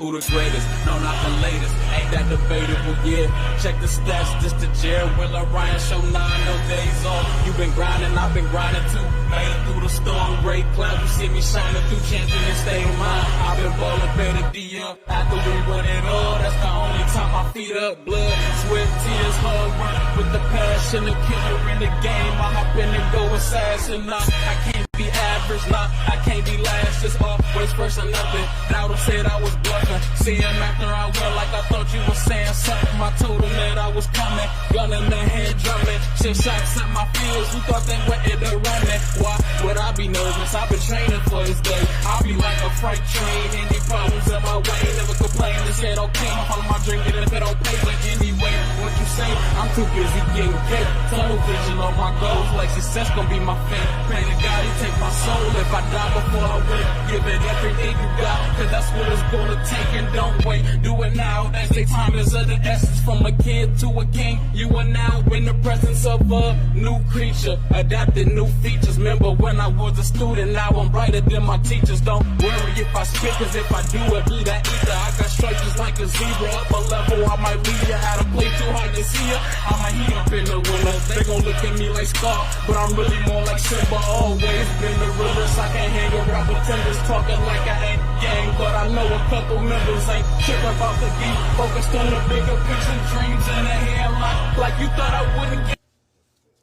Who the greatest? No, not the latest. Ain't that debatable? Yeah. Check the stats. This the Jared Willer Ryan show 9. No days off. You been grinding, I've been grinding too. Made it through the storm. Great cloud. You see me shining through champion state of mind. I've been balling better DM. After we win it all, that's the only time my feet up. Blood, sweat, tears, hard work. With the passion, the killer in the game. I hop in and go assassin. Nah, I can't be average. Nah, I can't be last. Just always first or nothing. Doubter said I was bluffing. See him after I went like I thought you was saying something. I told him that I was coming. Gun in the hand drumming. Shit shots at my fields. Who thought they went in the running? Why would I be nervous? I've been training for this day. I'll be like a freight train. Any problems in my way. Never complain. They said okay. I follow my dream. Even if it don't pay. But anyway, what you say? I'm too busy getting cake. Tunnel vision on my goals. Like success gon' be my fate. Pray to God he take my soul. If I die before I win, give it everything you got. Cause that's what it's gonna take. And don't wait, do it now. As they time is of the essence. From a kid to a king, you are now in the presence of a new creature. Adapted new features. Remember when I was a student, now I'm brighter than my teachers. Don't worry if I spit, cause if I do it, be that either. I got stripes just like a zebra. Up a level, I might lead you. How to play too hard to see ya. I'ma heat up in the winter. They gon' look at me like Scar, but I'm really more like Simba. Always been the realest. I can't hang around pretenders talking like I ain't gang, but I know a couple members ain't tripping about the beat. Focused on the bigger picture, dreams in the hairline, like you thought I wouldn't get.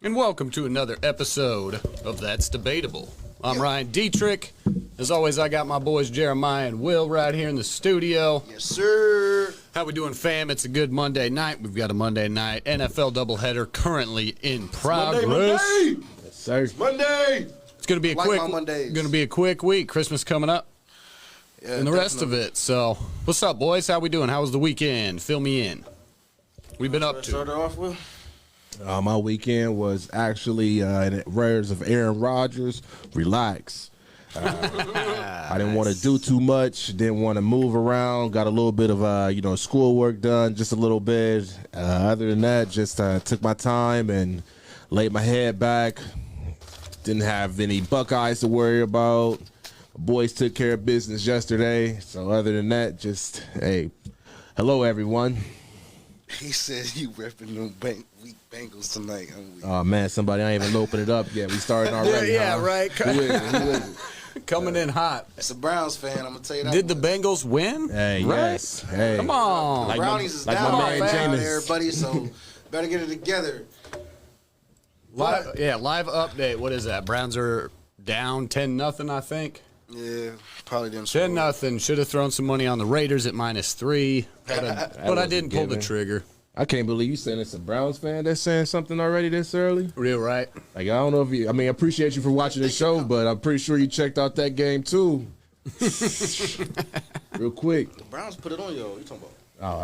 And welcome to another episode of That's Debatable. I'm Ryan Dietrich. As always, I got my boys Jeremiah and Will right here in the studio. Yes, sir. How we doing, fam? It's a good Monday night. We've got a Monday night NFL doubleheader currently in progress. Monday. Yes, sir. Monday. It's going to be a quick week. Christmas coming up. Yeah, And the rest of it. So, what's up, boys? How we doing? How was the weekend? Fill me in. We've been up to. Start off with. My weekend was actually in the prayers of Aaron Rodgers. Relax. I didn't want to do too much. Didn't want to move around. Got a little bit of schoolwork done, just a little bit. Other than that, just took my time and laid my head back. Didn't have any Buckeyes to worry about. Boys took care of business yesterday. So other than that, just, hey, hello, everyone. He said you repping them weak Bengals tonight. Oh, man, somebody, I ain't even open it up yet. We started already. Yeah, right. Who is it? Coming in hot. It's a Browns fan, I'm going to tell you that. Did the Bengals win? Hey, right? yes. Hey. Come on. The Brownies is like down my right man now, Jameis. everybody, so better get it together. Live update. What is that? Browns are down 10-0, I think. Yeah, probably didn't score. 10-0. Should have thrown some money on the Raiders at -3, but I didn't pull the trigger. I can't believe you saying it's a Browns fan that's saying something already this early. Real right. Like, I don't know if you, I appreciate you for watching the show, but I'm pretty sure you checked out that game too. Real quick. The Browns put it on you. What you talking about? Oh,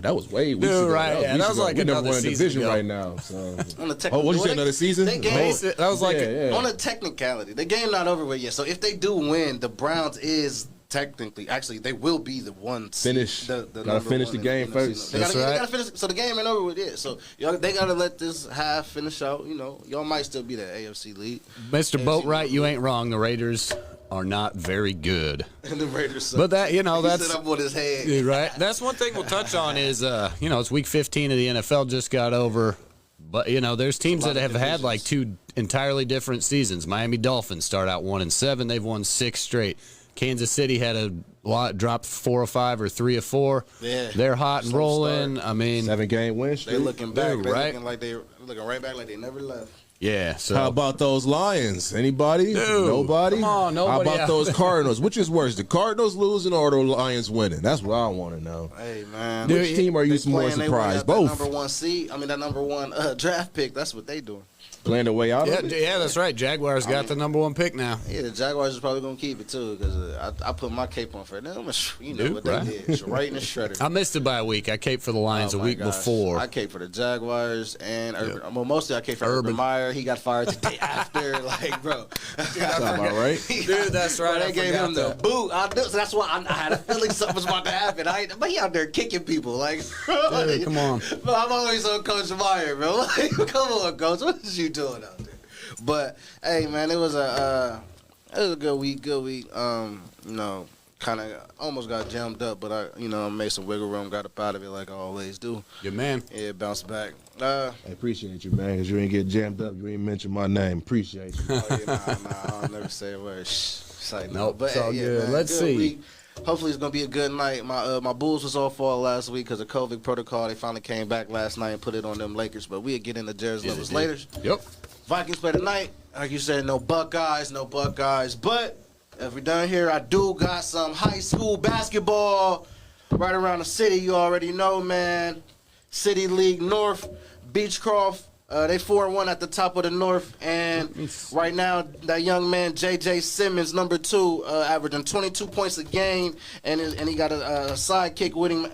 that was way weeks Dude, ago. right, yeah, that was like we another never won a season division ago. right now. So. On the Oh, what you say, another season? They game, That was like on a technicality. The game not over with yet. So if they do win, the Browns is technically, actually, they will be the one. Finish. The Gotta finish the game in first. They That's gotta, right. They gotta finish. So the game ain't over with yet. So they gotta let this half finish out. Y'all might still be the AFC lead. Mr. AFC Boatwright, you lead. ain't wrong. The Raiders are not very good. And the Raiders suck. But that, He that's said I'm on his head. right. That's one thing we'll touch on is, it's week 15 of the NFL just got over. But, there's teams that have had like two entirely different seasons. Miami Dolphins start out 1-7. They've won 6 straight. Kansas City had a lot, dropped 4 or 5 or 3 or 4. Yeah. They're hot and Slow rolling. start. 7-game win streak. They looking back. Dude, They right? looking right back like they never left. Yeah. So How about those Lions? Anybody? Dude, Nobody? come on, nobody How about out those there. Cardinals? Which is worse, the Cardinals losing or the Lions winning? That's what I want to know. Hey man, Dude, Which team are you They more playing, they surprised? won Both. that number 1 seed. That number 1 draft pick. That's what they doing. Playing their way out of it? yeah, that's right. Jaguars got the number 1 pick now. Yeah, the Jaguars is probably gonna keep it too because I put my cape on for them. Dude, What right. they did, it's right in the shredder. I missed it by a week. I caped for the Lions Oh, a my week gosh. before. I cape for the Jaguars and Urban. Well, mostly I cape for Urban Meyer. He got fired the day after. Like, bro, Sounds about right. Dude, that's right. Bro, I they gave forgot him the that. boot. So that's why I had a feeling something was about to happen. But he out there kicking people. Like, bro, Dude, come on. Bro, I'm always on Coach Meyer, bro. Like, come on, Coach. What is you doing out there? But hey, man, it was a good week. kind of almost got jammed up, but I made some wiggle room, got up out of it like I always do. Good man. Yeah, bounced back. I appreciate you, man, because you didn't get jammed up. You didn't mention my name. Appreciate you. Oh, yeah, nah, I'll never say a word. Shh. Like, Nope, but it's all yeah, good. man, Let's see. Week. Hopefully it's gonna be a good night. My Bulls was off all last week because of COVID protocol. They finally came back last night and put it on them Lakers. But we'll get into Jared's levels later. Yep. Vikings play tonight. Like you said, no Buckeyes. But if we're done here, I do got some high school basketball right around the city. You already know, man. City League North, Beechcroft. They 4-1 at the top of the North, and right now that young man J.J. Simmons, number 2, averaging 22 points a game, and he got a sidekick with him,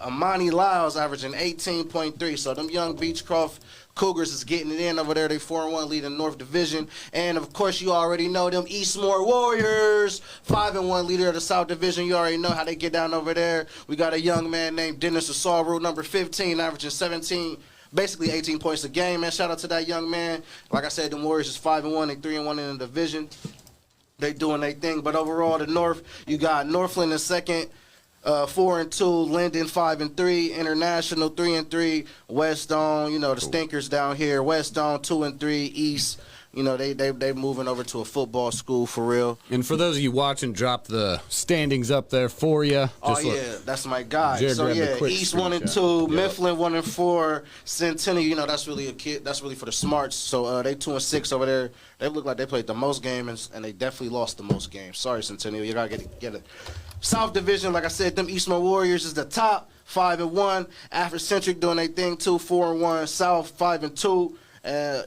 Amani Lyles, averaging 18.3. So them young Beechcroft Cougars is getting it in over there. They 4-1, leading North Division, and of course you already know them Eastmoor Warriors, 5-1, leader of the South Division. You already know how they get down over there. We got a young man named Dennis Asaru, number 15, averaging 18 points a game, man. Shout out to that young man. Like I said, the Warriors is 5-1, they 3-1 in the division. They doing their thing. But overall, the North, you got Northland in second, 4-2, Linden 5-3, International 3-3, West Dome, the stinkers down here. West Dome 2-3, East. They moving over to a football school for real. And for those of you watching, drop the standings up there for you. That's my guy. Jared So East 1-2, Mifflin 1-4, Centennial. That's really that's really for the smarts. So they 2-6 over there. They look like they played the most games, and they definitely lost the most games. Sorry, Centennial, you gotta get it. South Division, like I said, them Eastman Warriors is the top, 5-1. Afrocentric doing their thing too, 4-1. South 5-2.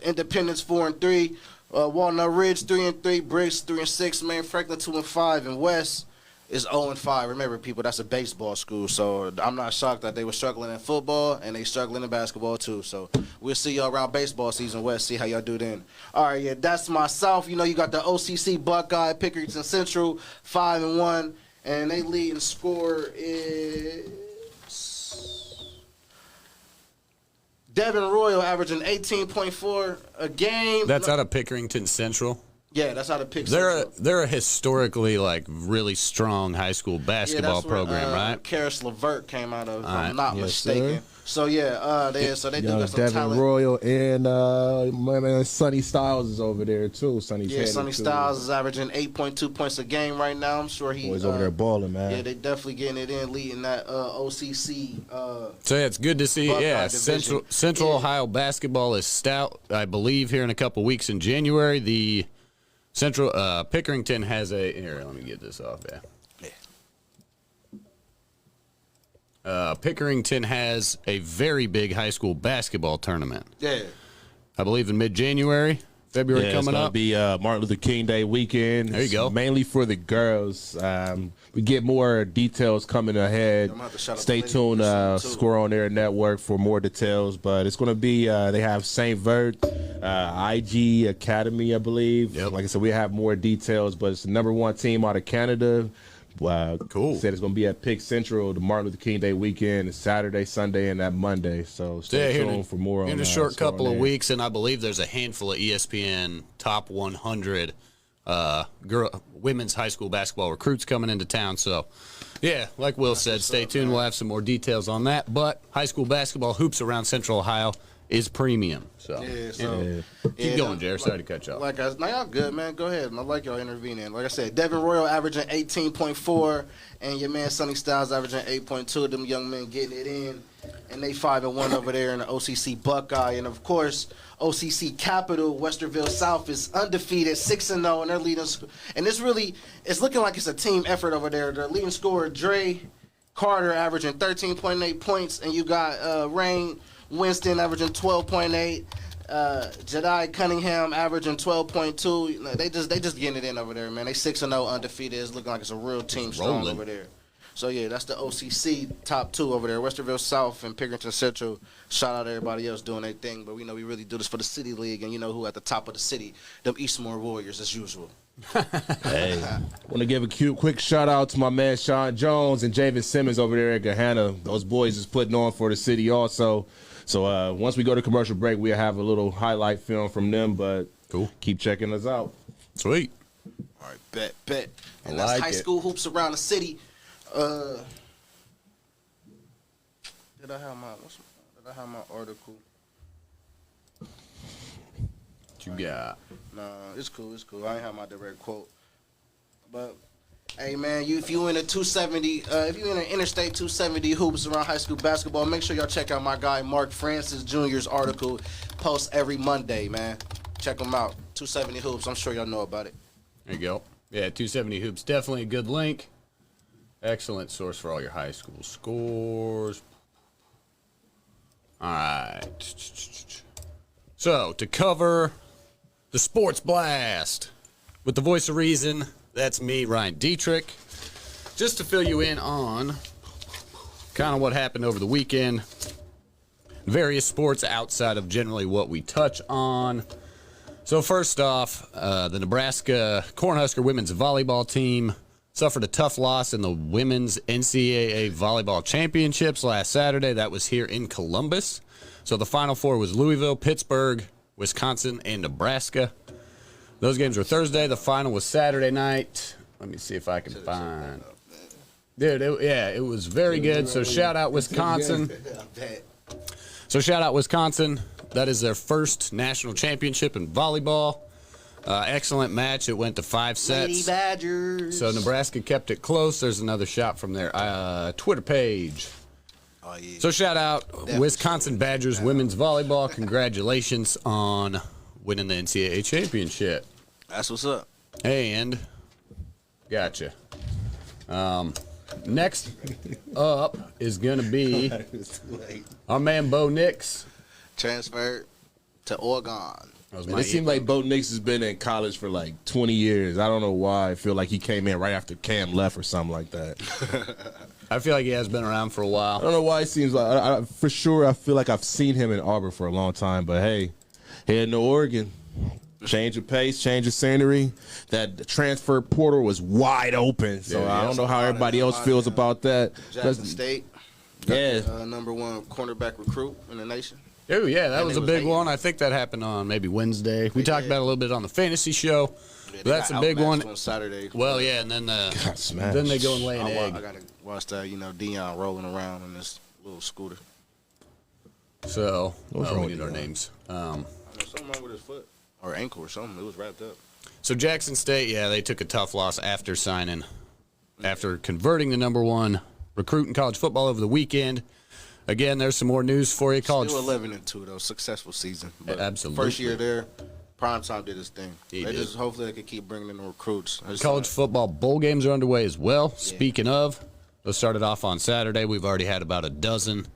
Independence 4-3, Walnut Ridge 3-3, Briggs 3-6, man. Franklin 2-5, and West is 0-5. Remember, people, that's a baseball school, so I'm not shocked that they were struggling in football and they struggling in basketball too. So we'll see y'all around baseball season, West. See how y'all do then. All right, yeah, that's my South. You got the OCC Buckeye, Pickerington Central 5-1, and they lead in score is Devin Royal averaging 18.4 a game. That's out of Pickerington Central. Yeah, that's out of Pickerington. They're a historically really strong high school basketball program, right? Karis LeVert came out of, if I'm not Yes, mistaken. sir. So so they do got some Devin talent. Royal and my man Sonny Styles is over there too. Sonny Styles is averaging 8.2 points a game right now. I'm sure he's over there balling, man. Yeah, they definitely getting it in, leading that OCC. So it's good to see. Buckeye Central Ohio basketball is stout. I believe here in a couple weeks in January, the Central Pickerington has here. Let me get this off. Yeah. Pickerington has a very big high school basketball tournament. Yeah. I believe in mid-January, February coming up. It's going to be Martin Luther King Day weekend. There you go. Mainly for the girls. We get more details coming ahead. Stay tuned. Score on their network for more details. But it's going to be, they have St. Vert, IG Academy, I believe. Yep. Like I said, we have more details. But it's the number 1 team out of Canada. Cool. Said it's going to be at Pick Central the Martin Luther King Day weekend. It's Saturday, Sunday, and that Monday. So stay tuned for more on that. In a short couple of weeks, and I believe there's a handful of ESPN top 100 women's high school basketball recruits coming into town. So, yeah, like Will said, stay tuned. We'll have some more details on that. But high school basketball hoops around Central Ohio is premium. So, keep going, Jared. Sorry to cut you off. Y'all good, man. Go ahead. I like y'all intervening. Like I said, Devin Royal averaging 18.4, and your man Sonny Styles averaging 8.2. Them young men getting it in, and they 5-1 over there in the OCC Buckeye, and of course OCC Capital Westerville South is undefeated, 6-0, and they're leading. And it's looking like it's a team effort over there. Their leading scorer Dre Carter averaging 13.8 points, and you got Rain Winston averaging 12.8. Jedi Cunningham averaging 12.2. They just getting it in over there, man. They 6-0 undefeated. It's looking like it's a real team strong over there. So yeah, that's the OCC top 2 over there. Westerville South and Pickerington Central. Shout out to everybody else doing their thing, but we know we really do this for the City League, and you know who at the top of the city? Them Eastmoor Warriors as usual. Hey, want to give a quick shout out to my man Sean Jones and Javen Simmons over there at Gahanna. Those boys is putting on for the city also. So once we go to commercial break, we'll have a little highlight film from them, but cool. Keep checking us out. Sweet. All right, bet. And I that's like high it. school hoops around the city. Did I have my article? What you got? Nah, it's cool. I ain't have my direct quote. But hey man, if you in a 270, if you in an Interstate 270 hoops around high school basketball, make sure y'all check out my guy Mark Francis Jr.'s article. Posts every Monday, man. Check him out. 270 hoops. I'm sure y'all know about it. There you go. Yeah, 270 Hoops. Definitely a good link. Excellent source for all your high school scores. All right. So, to cover the Sports Blast with the voice of reason, that's me, Ryan Dietrich. Just to fill you in on kind of what happened over the weekend. Various sports outside of generally what we touch on. So first off, the Nebraska Cornhusker women's volleyball team suffered a tough loss in the women's NCAA volleyball championships last Saturday. That was here in Columbus. So the Final Four was Louisville, Pittsburgh, Wisconsin, and Nebraska. Those games were Thursday. The final was Saturday night. Let me see if I can find. Dude, it was very good. So shout out Wisconsin. So shout out Wisconsin. That is their first national championship in volleyball. Excellent match. It went to 5 sets. Lady Badgers. So Nebraska kept it close. There's another shot from their Twitter page. Oh, yeah. So shout out Wisconsin Badgers women's volleyball. Congratulations on winning the NCAA championship. That's what's up. And gotcha. Next up is going to be our man Bo Nix. Transferred to Oregon. That was Man, my it seems like Bo Nix has been in college for like 20 years. I don't know why. I feel like he came in right after Cam left or something like that. I feel like he has been around for a I while. don't know why it seems like, for sure, I feel like I've seen him in Auburn for a long time. But hey, heading to Oregon, change of pace, change of scenery. That transfer portal was wide open. So Yeah, I don't know how everybody else feels about that. Jackson State. Yeah. Number one cornerback recruit in the nation. Oh, yeah, that And was they a was big hating. one. I think that happened on maybe Wednesday. We talked did. about it a little bit on the fantasy show. Yeah, But they that's a got big outmatched one. on Saturday. Well, yeah, and then Got smashed. then they go and lay an I egg. gotta watch that. Dion rolling around in this little scooter. So, What's we wrong need with our uh, Deion? names. Something wrong with his foot or ankle or something. It was wrapped up. So Jackson State, yeah, they took a tough loss after converting the number one recruit in college football over the weekend. Again, there's some more news for you. College Still 11-2 though, successful season. But Absolutely. First year there, Primetime did his thing. He They did. just hopefully they can keep bringing in the recruits. college football bowl games are underway as well. Speaking of, those started off on Saturday. We've already had about a dozen.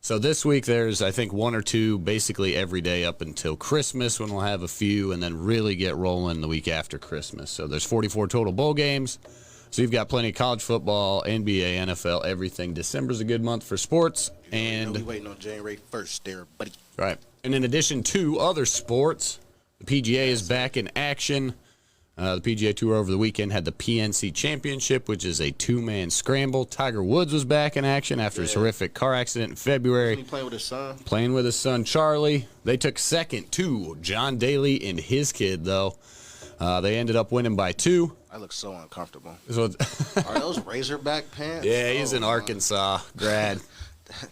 So this week there's, I think, one or two basically every day up until Christmas when we'll have a few and then really get rolling the week after Christmas. So there's 44 total bowl games. So you've got plenty of college football, NBA, NFL, everything. December's a good month for sports. And we waiting on January 1st there, buddy. right. And in addition to other sports, the PGA is back in action. The PGA Tour over the weekend had the PNC Championship, which is a two-man scramble. Tiger Woods was back in action after his horrific car accident in February. He playing with his son. Playing with his son, Charlie. They took second to John Daly and his kid, though. They ended up winning by 2. I look so uncomfortable. So, Are those Razorback pants? yeah, he's Oh, an my. Arkansas grad.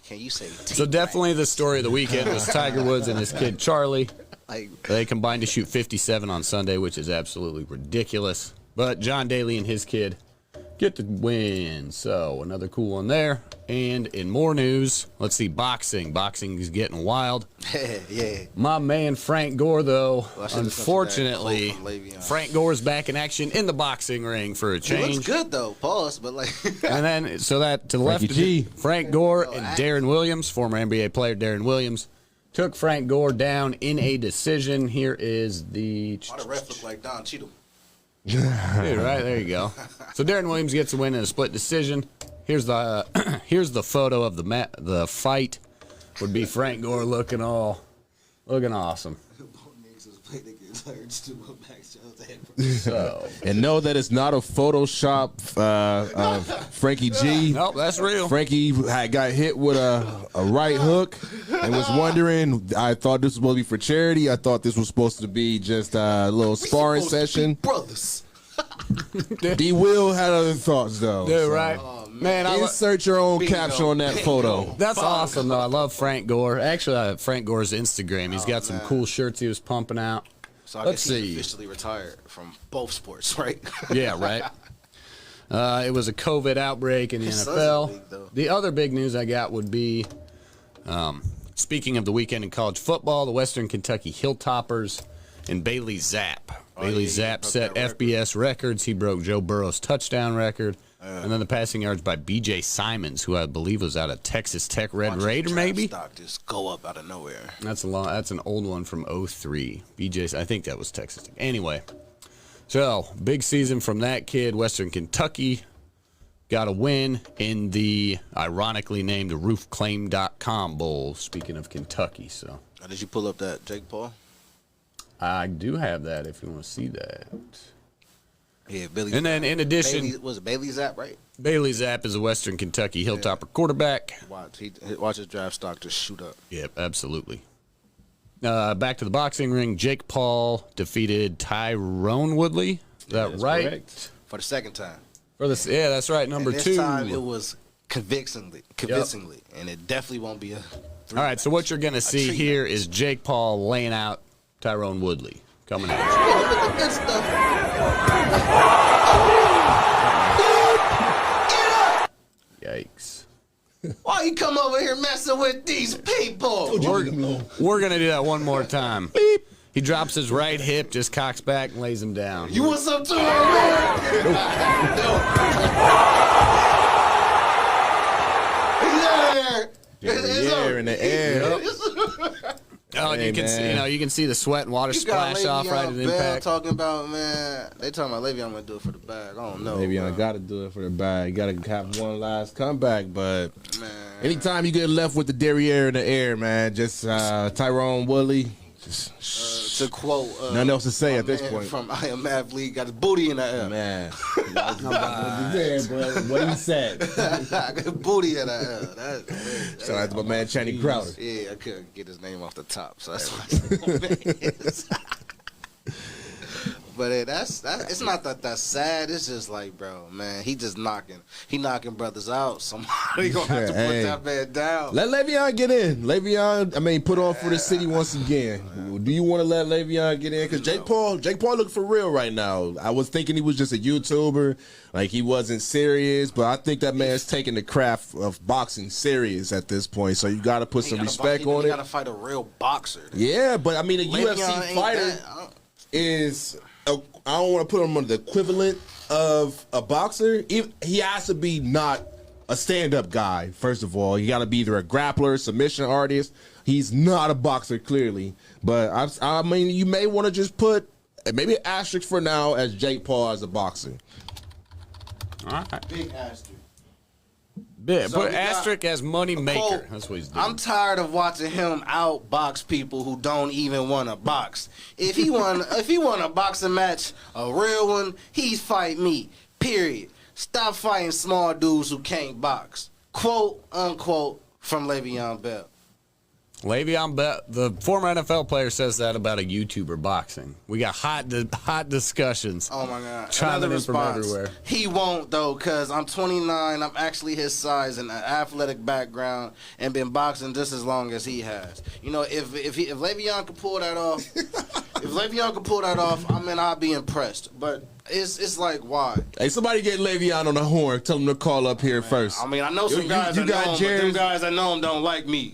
Can you say So definitely the story of the weekend was Tiger Woods and his kid, Charlie. like They combined to shoot 57 on Sunday, which is absolutely ridiculous. But John Daly and his kid get the win. So another cool one there. And in more news, let's see, boxing. Boxing is getting wild. yeah. My man Frank Gore, though, Well, I should've unfortunately, listened to that quote from Le'Veon. Frank Gore is back in action in the boxing ring for a He change. looks good though. Pause, but like And then, so that to the left, Frankie G. Frank Gore and Darren Williams, former NBA player Darren Williams, took Frank Gore down in a decision. Here is the why the ref look like Don Cheadle? dude, right there you go. So Darren Williams gets a win in a split decision. Here's the photo of the fight. Would be Frank Gore looking awesome. words to what Max Jones had. So, And know that it's not a Photoshop of Frankie G. nope, that's real. Frankie had got hit with a right hook and was wondering. I thought this was supposed to be for charity. I thought this was supposed to be just a little sparring session. Brothers. D. Will had other thoughts though. Dude, So right? Man, insert your own Bingo. caption on that photo. that's awesome, though. I love Frank Gore. Actually, Frank Gore's Instagram. He's got some cool shirts he was pumping out. So I Let's guess he's see. officially retired from both sports, right? Yeah, right. It was a COVID outbreak in the His son's in the NFL. league, though. The other big news I got would be, speaking of the weekend in college football, the Western Kentucky Hilltoppers and Bailey Zapp. Bailey yeah, he Zapp broke set that record. FBS records. He broke Joe Burrow's touchdown record. And then the passing yards by B.J. Simons, who I believe was out of Texas Tech Red Watch his Raider, draft maybe? stock just go up out of nowhere. That's an old one from 03. BJ, I think that was Texas Tech. Anyway, so big season from that kid. Western Kentucky got a win in the ironically named RoofClaim.com Bowl. Speaking of Kentucky, so Did you pull up that Jake Paul? I do have that if you want to see that. Yeah, Billy. And then in addition, Bailey, was it Bailey Zapp, right? Bailey Zapp is a Western Kentucky Hilltopper quarterback. Watch his draft stock just shoot up. Yep, absolutely. Back to the boxing ring. Jake Paul defeated Tyrone Woodley. Is that that's right? correct. For the second time. Yeah, that's right. Number and this two. time it was convincingly, and it definitely won't be a. All right, so what you're going to see treatment. here is Jake Paul laying out Tyrone Woodley coming at Good stuff. you. Yikes. Why you come over here messing with these people? We're going to do that one more time. He drops his right hip, just cocks back, and lays him down. You want some too, man? Yeah, in the air. Oh, and Hey, you can see, man. you can see the sweat and water You got splash off right at Le'Veon Bell impact. talking about, man. They talking about Le'Veon gonna do it for the bag. I don't know. Maybe I bro. got to do it for the bag. Got to have one last comeback, but Man. anytime you get left with the derriere in the air, man, just Tyrone Woodley. Just To quote, nothing else to say my at this man point. from I Am Athlete, got his booty in the air. Man, what he said. Got his booty in the air. Shout out to my man Channing Crowder. Yeah, I couldn't get his name off the top, so that's why. But it's not that's sad. It's just like, bro, man, he knocking brothers out. Somebody gonna have to put Hey. that man down. Let Le'Veon get in. Le'Veon, put on for the city once again. Do you want to let Le'Veon get in? Because Jake Paul looking for real right now. I was thinking he was just a YouTuber, like he wasn't serious. But I think that man's taking the craft of boxing serious at this point. So you got to put some respect on You it. gotta fight a real boxer. Yeah, but I mean, a Le'Veon UFC ain't fighter that. is I don't want to put him on the equivalent of a boxer. He has to be not a stand-up guy. First of all, you got to be either a grappler, submission artist. He's not a boxer, clearly. But I mean, you may want to just put maybe an asterisk for now as Jake Paul as a boxer. All right. Big asterisk. Big. So Put we got asterisk as money maker. Cole, That's what he's doing. I'm tired of watching him outbox people who don't even want to box. If he won a boxing match, a real one, he's fight me. Period. Stop fighting small dudes who can't box. Quote unquote from Le'Veon Bell. Le'Veon Bell, the former NFL player, says that about a YouTuber boxing. We got hot discussions. Oh my God! Chiming Another in from response. everywhere. He won't though, cause I'm 29. I'm actually his size and an athletic background, and been boxing just as long as he has. You know, if Le'Veon could pull that off, I mean, I'd be impressed. But it's like, why? Hey, somebody get Le'Veon on the horn. Tell him to call up here first. I mean, I know some You guys got that know him, but them Jerry's- guys that know him don't like me.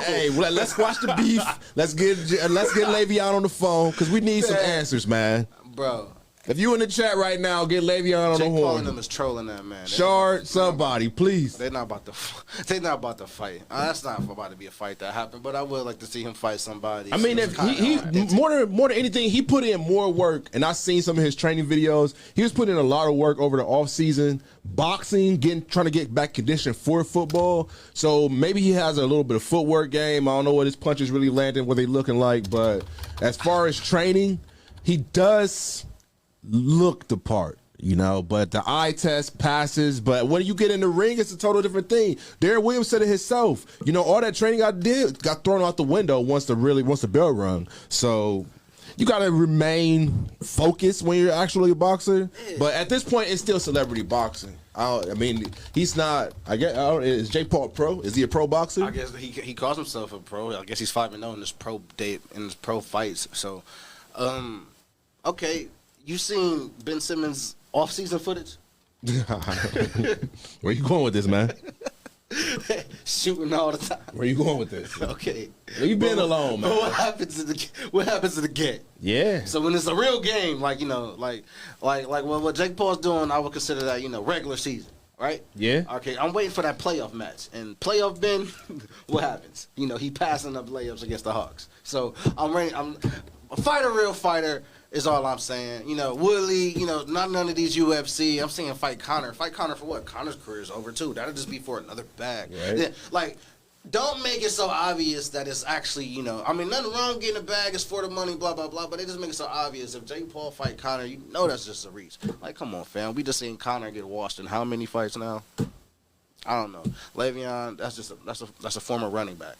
Hey, well, let's squash the beef. Let's get Le'Veon on the phone because we need some answers, man. Bro, If you in the chat right now, get Le'Veon on Jake the Paul and them horn. is trolling that man. Shard, somebody, please. They're not about to fight. That's not about to be a fight that happened. But I would like to see him fight somebody. I mean, if he more than anything, he put in more work, and I've seen some of his training videos. He was putting in a lot of work over the off season, boxing, trying to get back conditioned for football. So maybe he has a little bit of footwork game. I don't know what his punches really landing, what they looking like, but as far as training, he does look the part. You know, but the eye test passes. But when you get in the ring, it's a total different thing. Darren Williams said it himself. You know, all that training I did got thrown out the window once the bell rung. So you got to remain focused when you're actually a boxer. But at this point, it's still celebrity boxing. I mean, he's not. Is Jake Paul pro? Is he a pro boxer? I guess he calls himself a pro. I guess he's 5-0 in his pro fights. So, okay, you seen Ben Simmons' off-season footage? Where you going with this, man? Shooting all the time. Where you going with this? Okay. Where you been alone, man? But what happens in the game? Yeah. So when it's a real game, like what Jake Paul's doing, I would consider that regular season, right? Yeah. Okay. I'm waiting for that playoff match, and playoff Ben, what happens? He passing up layups against the Hawks. So I'm ready. I'm a fighter, real fighter. Is all I'm saying. Woodley, not none of these UFC. I'm saying fight Conor. Fight Conor for what? Conor's career is over, too. That'll just be for another bag. Right. Yeah, don't make it so obvious that it's actually, nothing wrong getting a bag. It's for the money, blah, blah, blah. But they just make it so obvious. If Jake Paul fight Conor, that's just a reach. Come on, fam. We just seen Conor get washed in how many fights now? I don't know. Le'Veon, that's a former running back.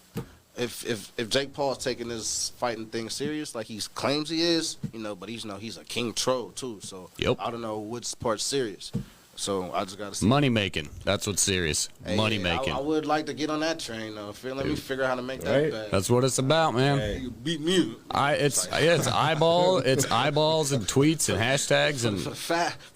If Jake Paul's taking this fighting thing serious, like he claims he is, but he's a king troll too. So Yep. I don't know which part's serious. So I just gotta see. Money making. That's what's serious. Money making. I would like to get on that train though. Let me figure out how to make that back. That's what it's about, man. You beat me. It's eyeballs and tweets and hashtags and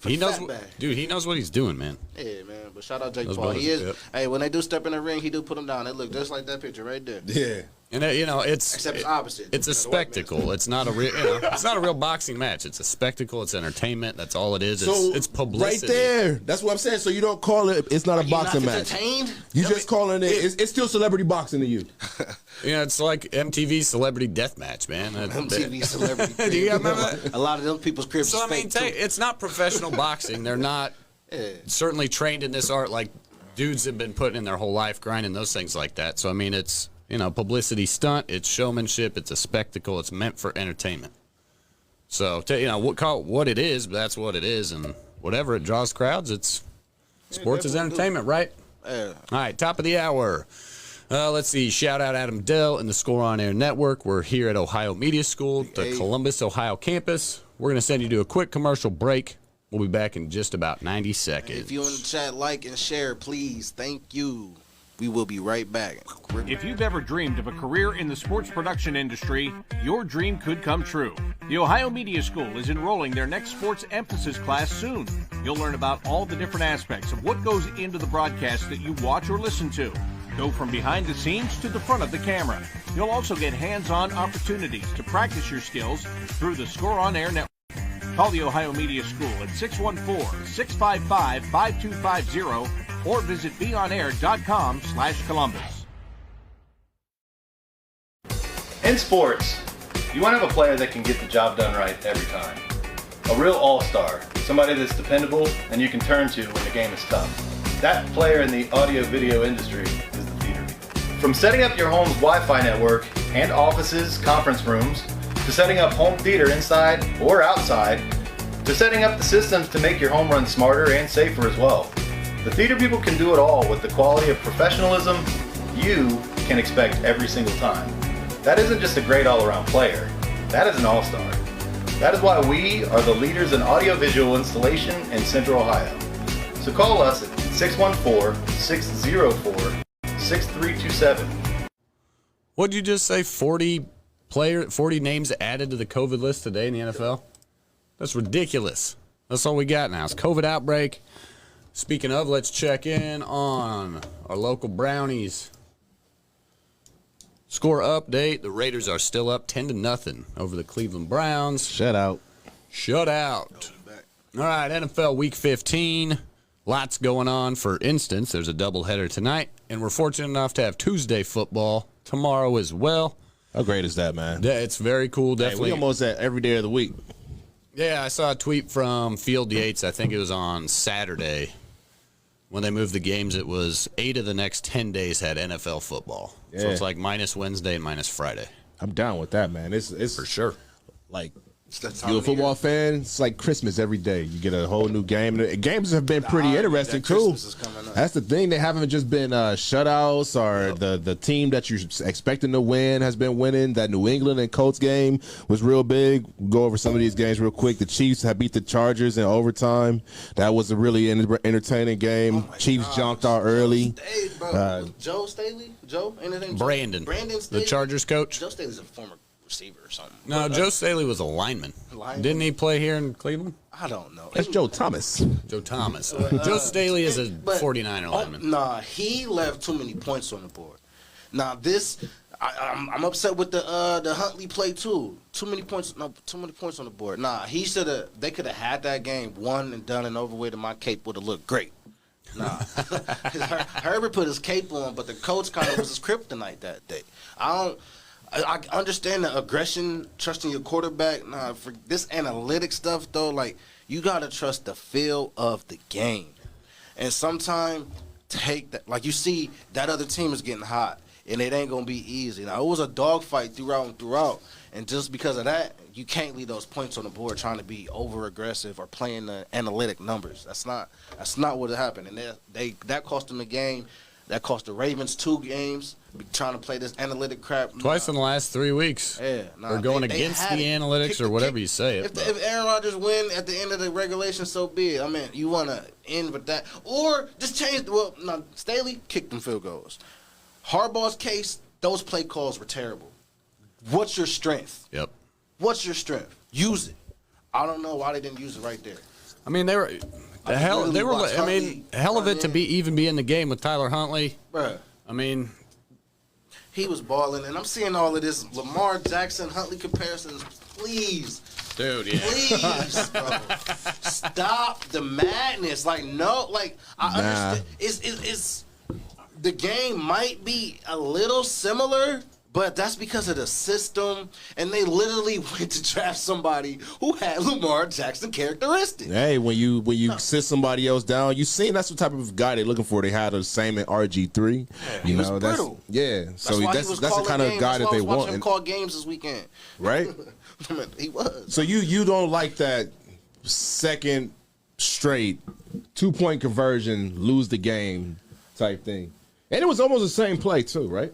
he knows. Dude, he knows what he's doing, man. Yeah, man. But shout out Jake Those Paul. brothers, He is. yep. Hey, when they do step in the ring, he do put them down. They look just like that picture right there. Yeah. And it's Except it's opposite. It's a spectacle. It's not a real. It's not a real boxing match. It's a spectacle. It's entertainment. That's all it is. It's publicity. Right there. That's what I'm saying. So you don't call it. It's not a boxing match. Entertained? You just calling it. It's still celebrity boxing to you. It's like MTV Celebrity Deathmatch, man. MTV Celebrity. Do you remember that? A lot of them people's cribs. So I mean, it's not professional boxing. They're not certainly trained in this art like dudes have been putting in their whole life grinding those things like that. So I mean, it's publicity stunt. It's showmanship. It's a spectacle. It's meant for entertainment. So call it what it is, but that's what it is, and whatever it draws crowds, it's sports is entertainment, right? Yeah. All right, top of the hour. Let's see. Shout out Adam Dell and the Score on Air Network. We're here at Ohio Media School, the Columbus, Ohio campus. We're going to send you to a quick commercial break. We'll be back in just about 90 seconds. If you in the chat, like and share, please. Thank you. We will be right back. If you've ever dreamed of a career in the sports production industry, your dream could come true. The Ohio Media School is enrolling their next sports emphasis class soon. You'll learn about all the different aspects of what goes into the broadcast that you watch or listen to. Go from behind the scenes to the front of the camera. You'll also get hands-on opportunities to practice your skills through the Score on Air network. Call the Ohio Media School at 614-655-5250 or visit beonair.com/Columbus. In sports, you want to have a player that can get the job done right every time. A real all-star, somebody that's dependable and you can turn to when the game is tough. That player in the audio-video industry is the theater. From setting up your home's Wi-Fi network and offices, conference rooms, to setting up home theater inside or outside, to setting up the systems to make your home run smarter and safer as well. The theater people can do it all with the quality of professionalism you can expect every single time. That isn't just a great all-around player. That is an all-star. That is why we are the leaders in audiovisual installation in Central Ohio. So call us at 614-604-6327. What'd you just say? 40 names added to the COVID list today in the NFL? That's ridiculous. That's all we got now. It's COVID outbreak. Speaking of, let's check in on our local Brownies. Score update. The Raiders are still up 10-0 over the Cleveland Browns. Shut out. All right, NFL Week 15. Lots going on. For instance, there's a doubleheader tonight, and we're fortunate enough to have Tuesday football tomorrow as well. How great is that, man? Yeah, it's very cool. Definitely. We almost at every day of the week. Yeah, I saw a tweet from Field Yates. I think it was on Saturday. When they moved the games, it was 8 of the next 10 days had NFL football. Yeah. So it's like minus Wednesday and minus Friday. I'm down with that, man. It's for sure. Like You're a football fan, it's like Christmas every day. You get a whole new game. And games have been pretty interesting, too. That's the thing. They haven't just been shutouts or the team that you're expecting to win has been winning. That New England and Colts game was real big. We'll go over some of these games real quick. The Chiefs have beat the Chargers in overtime. That was a really entertaining game. Chiefs jumped out early. Joe Staley? Joe? Anything? Brandon Staley? the Chargers coach. Joe Staley's a former receiver or something. No, Joe Staley was a lineman. Didn't he play here in Cleveland? I don't know. That's Joe Thomas. Joe Thomas. Joe Staley is a 49er lineman. Nah, he left too many points on the board. Now I'm upset with the Huntley play too. Too many points on the board. Nah, they could have had that game won and done and over with, and my cape would have looked great. Nah, Herbert put his cape on, but the coach kind of was his kryptonite that day. I understand the aggression, trusting your quarterback. Nah, for this analytic stuff though, like you gotta trust the feel of the game, and sometimes take that. Like you see that other team is getting hot, and it ain't gonna be easy. Now it was a dogfight throughout, and just because of that, you can't leave those points on the board trying to be over aggressive or playing the analytic numbers. That's not what happened, and that cost them the game. That cost the Ravens 2 games trying to play this analytic crap. Twice in the last 3 weeks. Yeah, They're going against the analytics or whatever you say. If Aaron Rodgers win at the end of the regulation, so be it. I mean, you want to end with that. Or just change. Well, no, Staley kicked them field goals. Harbaugh's case, those play calls were terrible. What's your strength? Yep. What's your strength? Use it. I don't know why they didn't use it right there. I mean, hell of it to be in the game with Tyler Huntley. Bruh. I mean, he was balling, and I'm seeing all of this Lamar Jackson Huntley comparisons. Please, dude, yeah. Please, bro, stop the madness. Like, no, like I understand. It's the game might be a little similar. But that's because of the system, and they literally went to draft somebody who had Lamar Jackson characteristics. Hey, when you sit somebody else down, you seen that's what type of guy they're looking for. They had the same in RG3. He was brittle. That's the kind of guy that they want. Watching him call games this weekend, right? I mean, he was. So you don't like that second straight 2-point conversion, lose the game type thing, and it was almost the same play too, right?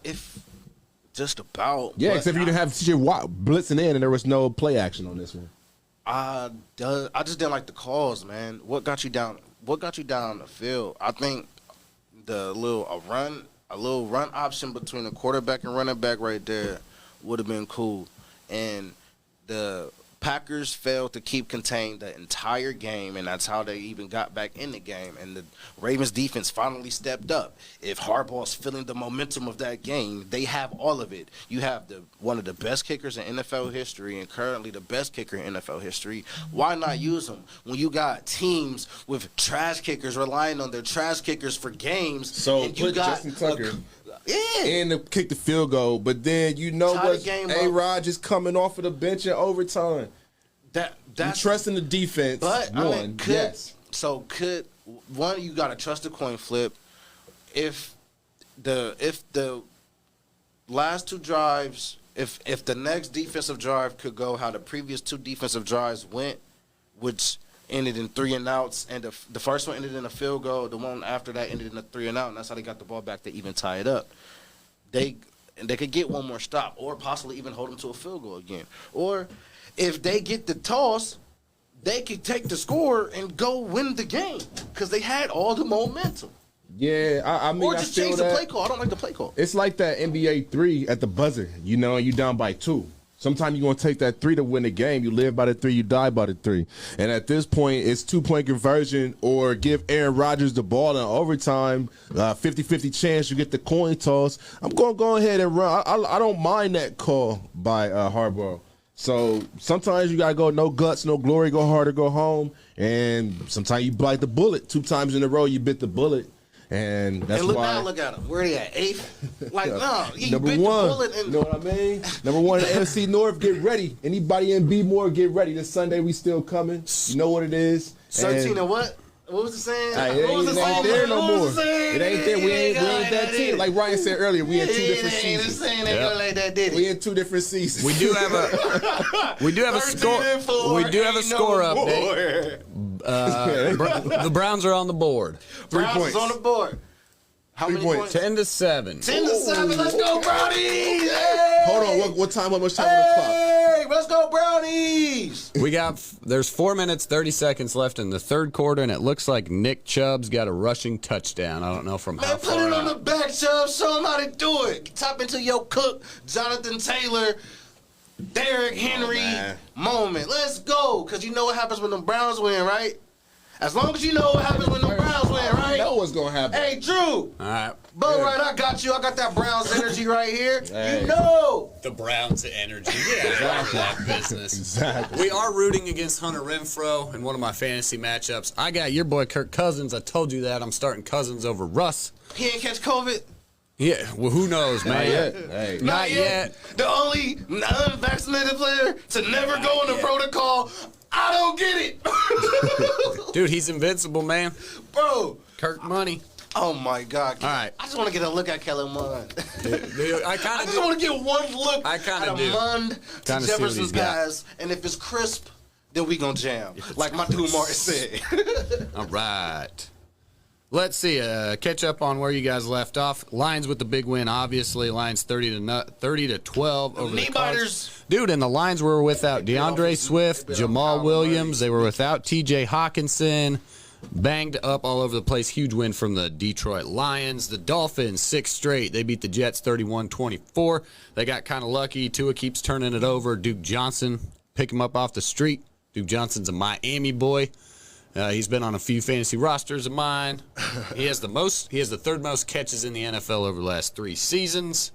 Just about. Yeah, except you didn't have TJ Watt blitzing in, and there was no play action on this one. I just didn't like the calls, man. What got you down? What got you down the field? I think a little run option between the quarterback and running back right there would have been cool. And the Packers failed to keep contained the entire game, and that's how they even got back in the game. And the Ravens defense finally stepped up. If Harbaugh's feeling the momentum of that game, they have all of it. You have one of the best kickers in NFL history and currently the best kicker in NFL history. Why not use them when you got teams with trash kickers relying on their trash kickers for games? So and put Justin Tucker and to kick the field goal, but then you know what? A-Rod is coming off of the bench in overtime. That's trusting the defense. But could you got to trust the coin flip. If the last 2 drives, if the next defensive drive could go how the previous 2 defensive drives went, which ended in 3 and outs, and the first one ended in a field goal, the one after that ended in a 3 and out, and that's how they got the ball back to even tie it up. They could get one more stop, or possibly even hold them to a field goal again, or if they get the toss, they could take the score and go win the game because they had all the momentum. Yeah, I mean, or just change the play call. I don't like the play call. It's like that NBA 3 at the buzzer, and you down by 2. Sometimes you're going to take that 3 to win the game. You live by the 3, you die by the 3. And at this point, it's 2-point conversion or give Aaron Rodgers the ball in overtime, 50-50 chance you get the coin toss. I'm going to go ahead and run. I don't mind that call by Harbaugh. So sometimes you got to go no guts, no glory, go hard or go home. And sometimes you bite the bullet. 2 times in a row you bit the bullet. And that's why. Now look at him. Where they at? 8th? Like, no. You Number bit 1. the bullet. And... You know what I mean? Number 1 in the NFC North, get ready. Anybody in B-More, get ready. This Sunday we still coming. You know what it is. 13 and what? What was the saying? Hey, it What was ain't, the it ain't saying? there no What was more. the saying? It ain't there. We ain't that team. Like Ryan said earlier, we in two different It ain't the seasons. saying they go like that, did it? We in 2 different seasons. We do have a score. 13 and 4, We do have a ain't no score update. more. The Browns are on the board, Browns points. is on the board. How 3 many points. points? 10-7. 10-7. Let's go, Brownies! Hey! Hold on. What time? How much time on the clock? Hey, let's go, Brownies! There's 4 minutes 30 seconds left in the third quarter, and it looks like Nick Chubb's got a rushing touchdown. I don't know from how Man, far put it on out. the back, Chubb. Show him how to do it. Tap into your Cook, Jonathan Taylor, Derrick Henry moment. Let's go. Because you know what happens when the Browns win, right? As long as you know what happens when the Browns win, right? I know what's gonna happen. Hey, Drew. All right. Bo, right, I got you. I got that Browns energy right here. Hey. You know. The Browns energy. Yeah, that business. Exactly. We are rooting against Hunter Renfrow in one of my fantasy matchups. I got your boy Kirk Cousins. I told you that. I'm starting Cousins over Russ. He ain't catch COVID. Yeah, well, who knows, man? Not yet. Hey. Not yet. The only unvaccinated player to never go in the protocol. I don't get it. Dude, he's invincible, man. Bro. Kirk money. Oh, my God. All right. I just want to get a look at Kellen Mond. Dude, I kind I of just do. want to get one look I kinda at do. a Mond to Kinda see what Jefferson's he's got. pass, and if it's crisp, then we gonna jam. Like my dude Martin said. All right. Let's see. Catch up on where you guys left off. Lions with the big win, obviously. Lions 30-12 over the Knee Cards. biters. Dude, and the Lions were without DeAndre Swift, Jamal Williams. They were without T.J. Hawkinson. Banged up all over the place. Huge win from the Detroit Lions. The Dolphins, 6 straight. They beat the Jets 31-24. They got kind of lucky. Tua keeps turning it over. Duke Johnson, pick him up off the street. Duke Johnson's a Miami boy. He's been on a few fantasy rosters of mine. He has the third most catches in the NFL over the last 3 seasons.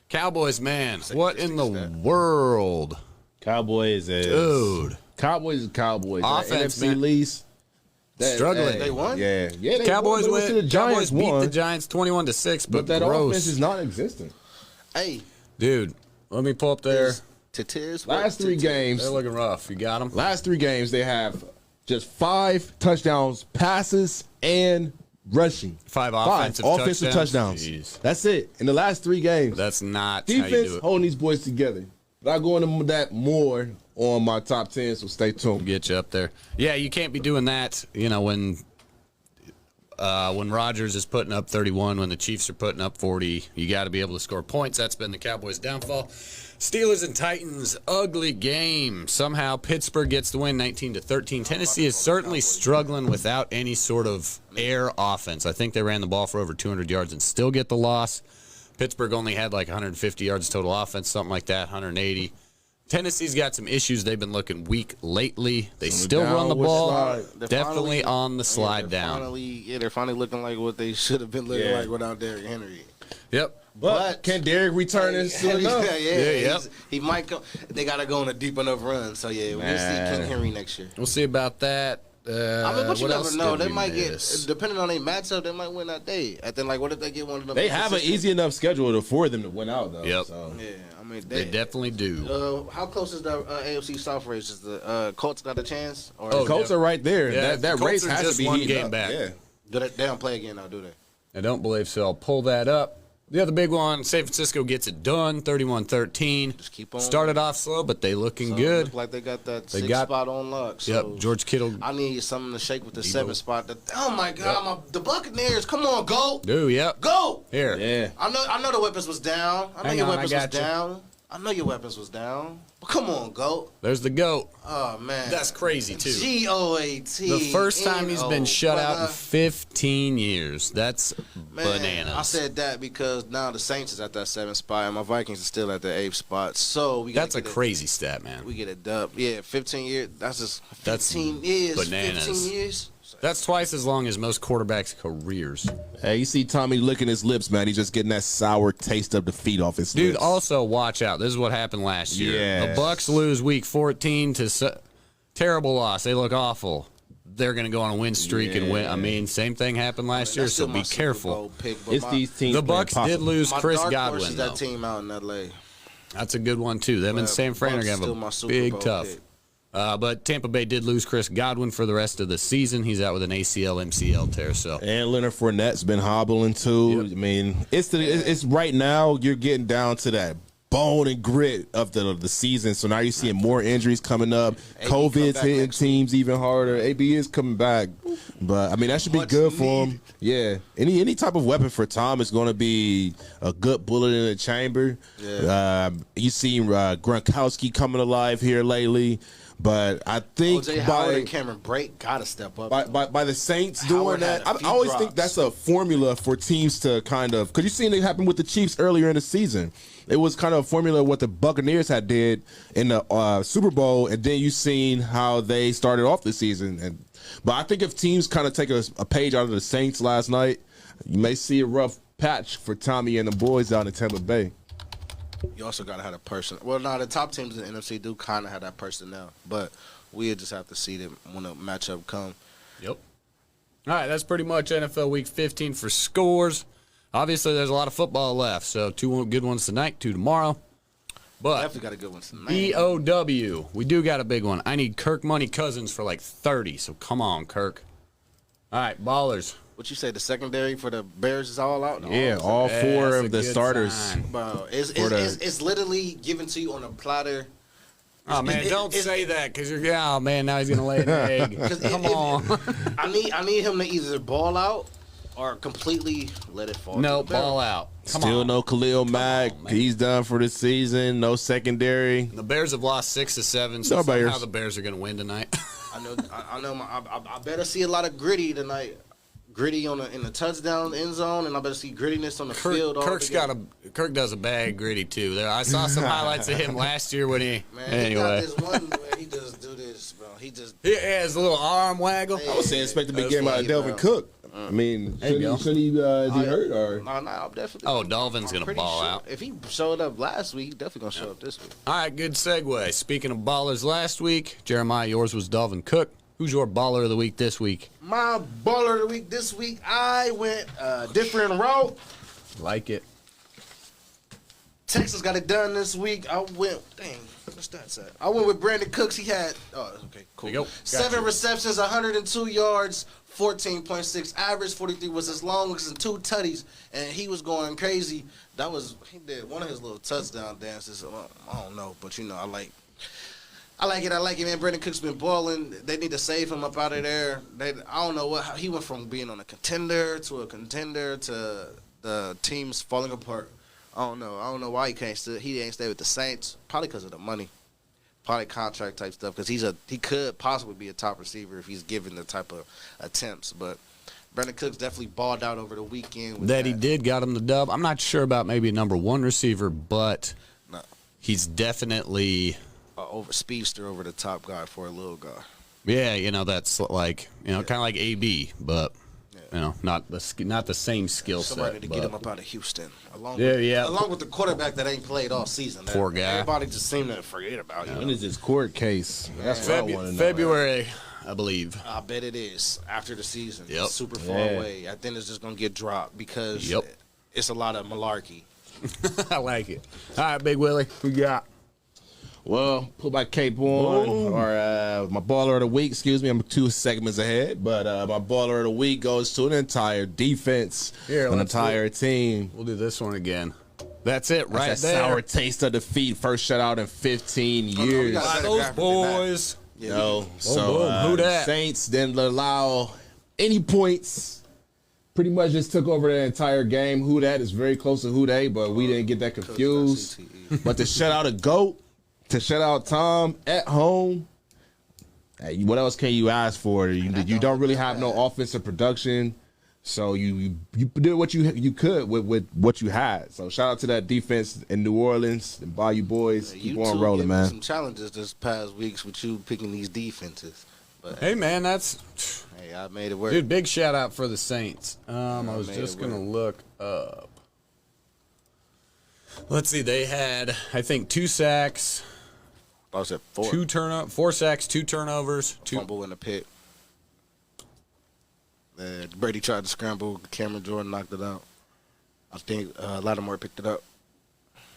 Cowboys, man, what in the world? Cowboys is Dude. Cowboys is Cowboys. Offense, NFC man. least. Struggling. They won? Yeah. They Cowboys won, but win. the Giants Cowboys beat won, the Giants 21-6, but that gross. offense is non-existent. Hey, Dude, let me pull up there. Titiz. Last 3 games, They're looking rough. You got them? they have just 5 touchdowns, passes, and rushing. 5 offensive touchdowns. Jeez. That's it. In the last 3 games. That's not how you Defense do it. holding these boys together. But I'll go into that more on my top 10, so stay tuned. Get you up there. Yeah, you can't be doing that, when Rodgers is putting up 31, when the Chiefs are putting up 40. You got to be able to score points. That's been the Cowboys' downfall. Steelers and Titans, ugly game. Somehow Pittsburgh gets the win 19-13. Tennessee is certainly struggling without any sort of air offense. I think they ran the ball for over 200 yards and still get the loss. Pittsburgh only had like 150 yards total offense, something like that, 180. Tennessee's got some issues. They've been looking weak lately. They still run the downward ball. slide. They're Definitely on the slide down. They're finally looking like what they should have been looking Yeah. like without Derrick Henry. Yep. But can Derrick return it soon enough? yep. He might go. They got to go on a deep enough run. So yeah, we'll see King Henry next year. We'll see about that. I mean, but you what never else know. did They we might miss? get, depending on their matchup, they might win that day. And then, like, what if they get one of them? They have an consistent- easy enough schedule for them to win out, though. Yep. So. Yeah, I mean, They definitely do. How close is the AFC South race? Is the Colts got a chance? Or Oh, The Colts are right there. Yeah, that the Colts race are has just to be one heating game up. back. Yeah. they don't play again now, do they? I don't believe so. I'll pull that up. The other big one, San Francisco gets it done, 31-13. Just keep on. Started off slow, but they looking So good. Look like they got that They 6 got- spot on lock. So Yep, George Kittle. I need something to shake with the 7 spot. Oh my God, the Buccaneers! Come on, go, Dude, yep. go! Here. Yeah. I know the weapons was down. I know Hang your on, I weapons was got you. down. I know your weapons was down. But come on, go! There's the GOAT. Oh man, That's crazy, too. GOAT. The first time he's been shut out in brother. 15 years. That's Man, bananas. I said that because now the Saints is at that 7th spot and my Vikings are still at the 8th spot. So we gotta That's a get crazy stat, man. We get a dub. Yeah, 15 years. That's just That's 15 years. bananas. 15 years. That's twice as long as most quarterbacks' careers. Hey, you see Tommy licking his lips, man. He's just getting that sour taste of defeat off his Dude, lips. also watch out. This is what happened last year. Yes. The Bucks lose week 14 to terrible loss. They look awful. They're going to go on a win streak and win. I mean, same thing happened last year, That's so still be my Super careful. Bowl pick, but It's my, these teams. The Bucks playing did possible. lose my Chris dark horse Godwin, is though. that team out in LA. That's a good one, too. Them and But San Fran are Bucks going still to my have a Super big Bowl tough. pick. But Tampa Bay did lose Chris Godwin for the rest of the season. He's out with an ACL, MCL tear. So And Leonard Fournette's been hobbling too. Yep. I mean, it's right now you're getting down to that bone and grit of the season. So now you're seeing more injuries coming up. AB COVID's come back hitting next teams even harder. AB is coming back, but I mean that should be Much good for needed. him. Yeah, any type of weapon for Tom is going to be a good bullet in the chamber. Yeah. You seen Gronkowski coming alive here lately, but I think OJ Howard and Cameron Brake gotta step up. by the Saints Howard doing had that, a I few always think drops. that's a formula for teams to kind of, because you seen it happen with the Chiefs earlier in the season. It was kind of a formula of what the Buccaneers had did in the Super Bowl, and then you seen how they started off the season. But I think if teams kind of take a page out of the Saints last night, you may see a rough patch for Tommy and the boys down in Tampa Bay. You also gotta have a person. Well, no, the top teams in the NFC do kind of have that personnel, but we just have to see them when the matchup come. Yep. All right, that's pretty much NFL Week 15 for scores. Obviously, there's a lot of football left, so 2 good ones tonight, 2 tomorrow. But Definitely got a good one tonight. BOW, we do got a big one. I need Kirk Money Cousins for like 30, so come on, Kirk. All right, ballers. What you say? The secondary for the Bears is all out. Yeah, all Yeah, four that's a of the good starters. sign. Bro, For it's literally given to you on a platter. Oh, man, don't it's- say that because you're, oh, man, now he's going to lay an egg. 'Cause Come it- on. I need him to either ball out or completely let it fall. No, to the barrel. ball out. Come Still on. no Khalil Mack. on, man. He's done for the season. No secondary. The Bears have lost 6 to 7, so No Bears. somehow the Bears are going to win tonight. I know. I better see a lot of gritty tonight. Gritty in the touchdown end zone, and I better see grittiness on the field. Kirk does a bad gritty too. I saw some highlights of him last year when he. Man, he got anyway, this one where he just do this, bro. He just. he has a little arm waggle. I was saying expect a big That's game out funny, of Delvin bro. Cook. I mean, There you go. shouldn't he is he hurt or? No, I'm definitely. Oh, Dolphin's I'm gonna pretty ball sure. out. If he showed up last week, he's definitely gonna show up this week. All right, good segue. Speaking of ballers, last week, Jeremiah, yours was Dalvin Cook. Who's your baller of the week this week? My baller of the week this week, I went a different route. Like it. Texas got it done this week. I went, what's that say? I went with Brandon Cooks. He had, okay, cool. There you go. 7 receptions, 102 yards, 14.6 average, 43 was his longest, and 2 tutties, and he was going crazy. He did one of his little touchdown dances. I don't know, but I like it, man. Brandon Cook's been balling. They need to save him up out of there. I don't know he went from being on a contender to the teams falling apart. I don't know why he ain't stay with the Saints. Probably because of the money, probably contract type stuff. Because he could possibly be a top receiver if he's given the type of attempts. But Brandon Cooks definitely balled out over the weekend. With That he did got him the dub. I'm not sure about maybe a number 1 receiver, but No. he's definitely. Over speedster over the top guy for a little guy. Yeah, that's like kind of like AB, but not the same skill Somebody set. to but- get him up out of Houston. Along with the quarterback that ain't played all season. Poor guy. Everybody just seemed to forget about him. When is this court case? That's what I want to know. February, I believe. I bet it is after the season. Yep. It's super far away. I think it's just gonna get dropped because Yep. it's a lot of malarkey. I like it. All right, Big Willie, who you got? Well, put my cape on, or my baller of the week. Excuse me, I'm 2 segments ahead, but my baller of the week goes to an entire defense, Here, an let's entire team. We'll do this one again. That's it, right That's that there. sour taste of defeat. First shutout in 15 no, we years. got- By better those graphic than that. boys. So boom. Who that? Saints didn't allow any points. Pretty much just took over the entire game. Who that is very close to who they, but we didn't get that confused. But to shut out a GOAT, to shut out Tom at home, hey, what else can you ask for? You don't really have no offensive production, so you did what you could with what you had. So shout out to that defense in New Orleans and Bayou boys. Keep You on two rolling, gave me man. some challenges this past weeks with you picking these defenses. But Hey, man, that's hey, I made it work. dude. Big shout out for the Saints. I was made just it gonna work. look up. Let's see. They had, I think, 2 sacks, I was at 4. 4 sacks, 2 turnovers, 2. Fumble in the pit. Brady tried to scramble. Cameron Jordan knocked it out. I think Lattimore picked it up.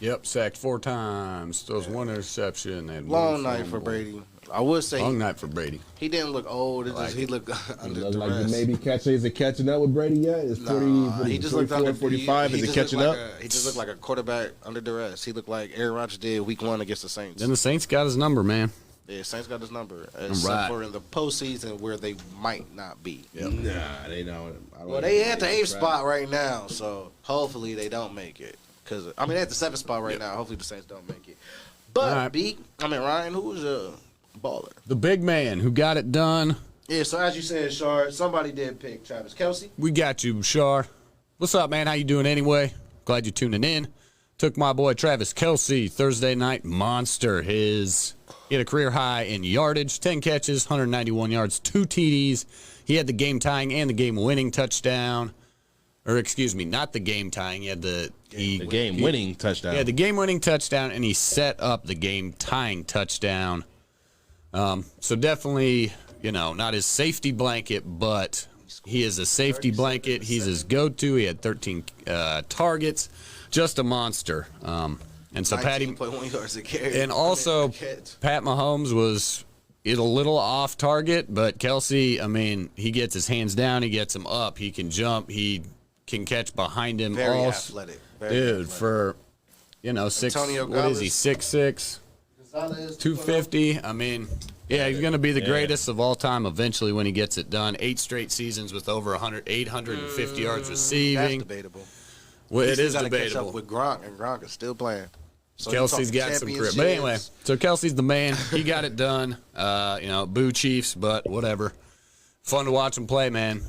Yep, sacked 4 times. Throws 1 interception. And Long 1 night for fumble. Brady. I would say Long night for Brady. he didn't look old. It's just he looked under Looks like duress. maybe is it catching up with Brady yet? It's 40, what he is it, just looked 44, under 45. he Is it just looked catching like up? He just looked like a quarterback under duress. He looked like Aaron Rodgers did Week 1 against the Saints. Then the Saints got his number, man. Yeah, Saints got his number. Right. Except for in the postseason where they might not be. Yep. Nah, they don't. I don't Well, they think at the they 8th try. spot right now, so hopefully they don't make it. Cause I mean, they're at the 7th spot right now. Hopefully the Saints don't make it. But All right. Ryan, who was a baller? The big man who got it done. Yeah, so as you said, Shard, somebody did pick Travis Kelce. We got you, Shar. What's up, man? How you doing anyway? Glad you're tuning in. Took my boy Travis Kelce, Thursday night monster. He had a career high in yardage, 10 catches, 191 yards, 2 TDs. He had the game-tying and the game-winning touchdown. Or, excuse me, not the game-tying. He had the game-winning touchdown. Yeah, the game-winning touchdown, and he set up the game-tying touchdown. So definitely, not his safety blanket, but he is a safety blanket. He's his go-to. He had 13 targets. Just a monster. And so Patty, 19.1 yards a carry. and also catch. Pat Mahomes was a little off target, but Kelce, I mean, he gets his hands down, he gets them up, he can jump, he can catch behind him. Very all, athletic. Very dude, athletic. for 6. Antonio What is he? Gallus. 6'6", Gonzalez, 250. I mean, yeah, he's going to be the greatest of all time eventually when he gets it done. 8 straight seasons with over 850 yards That's receiving. debatable. Well, it He is still gotta catch debatable. up with Gronk, and Gronk is still playing. So you Kelsey's talking got some grip. But anyway, championships. so Kelsey's the man. He got it done. Boo Chiefs, but whatever. Fun to watch him play, man.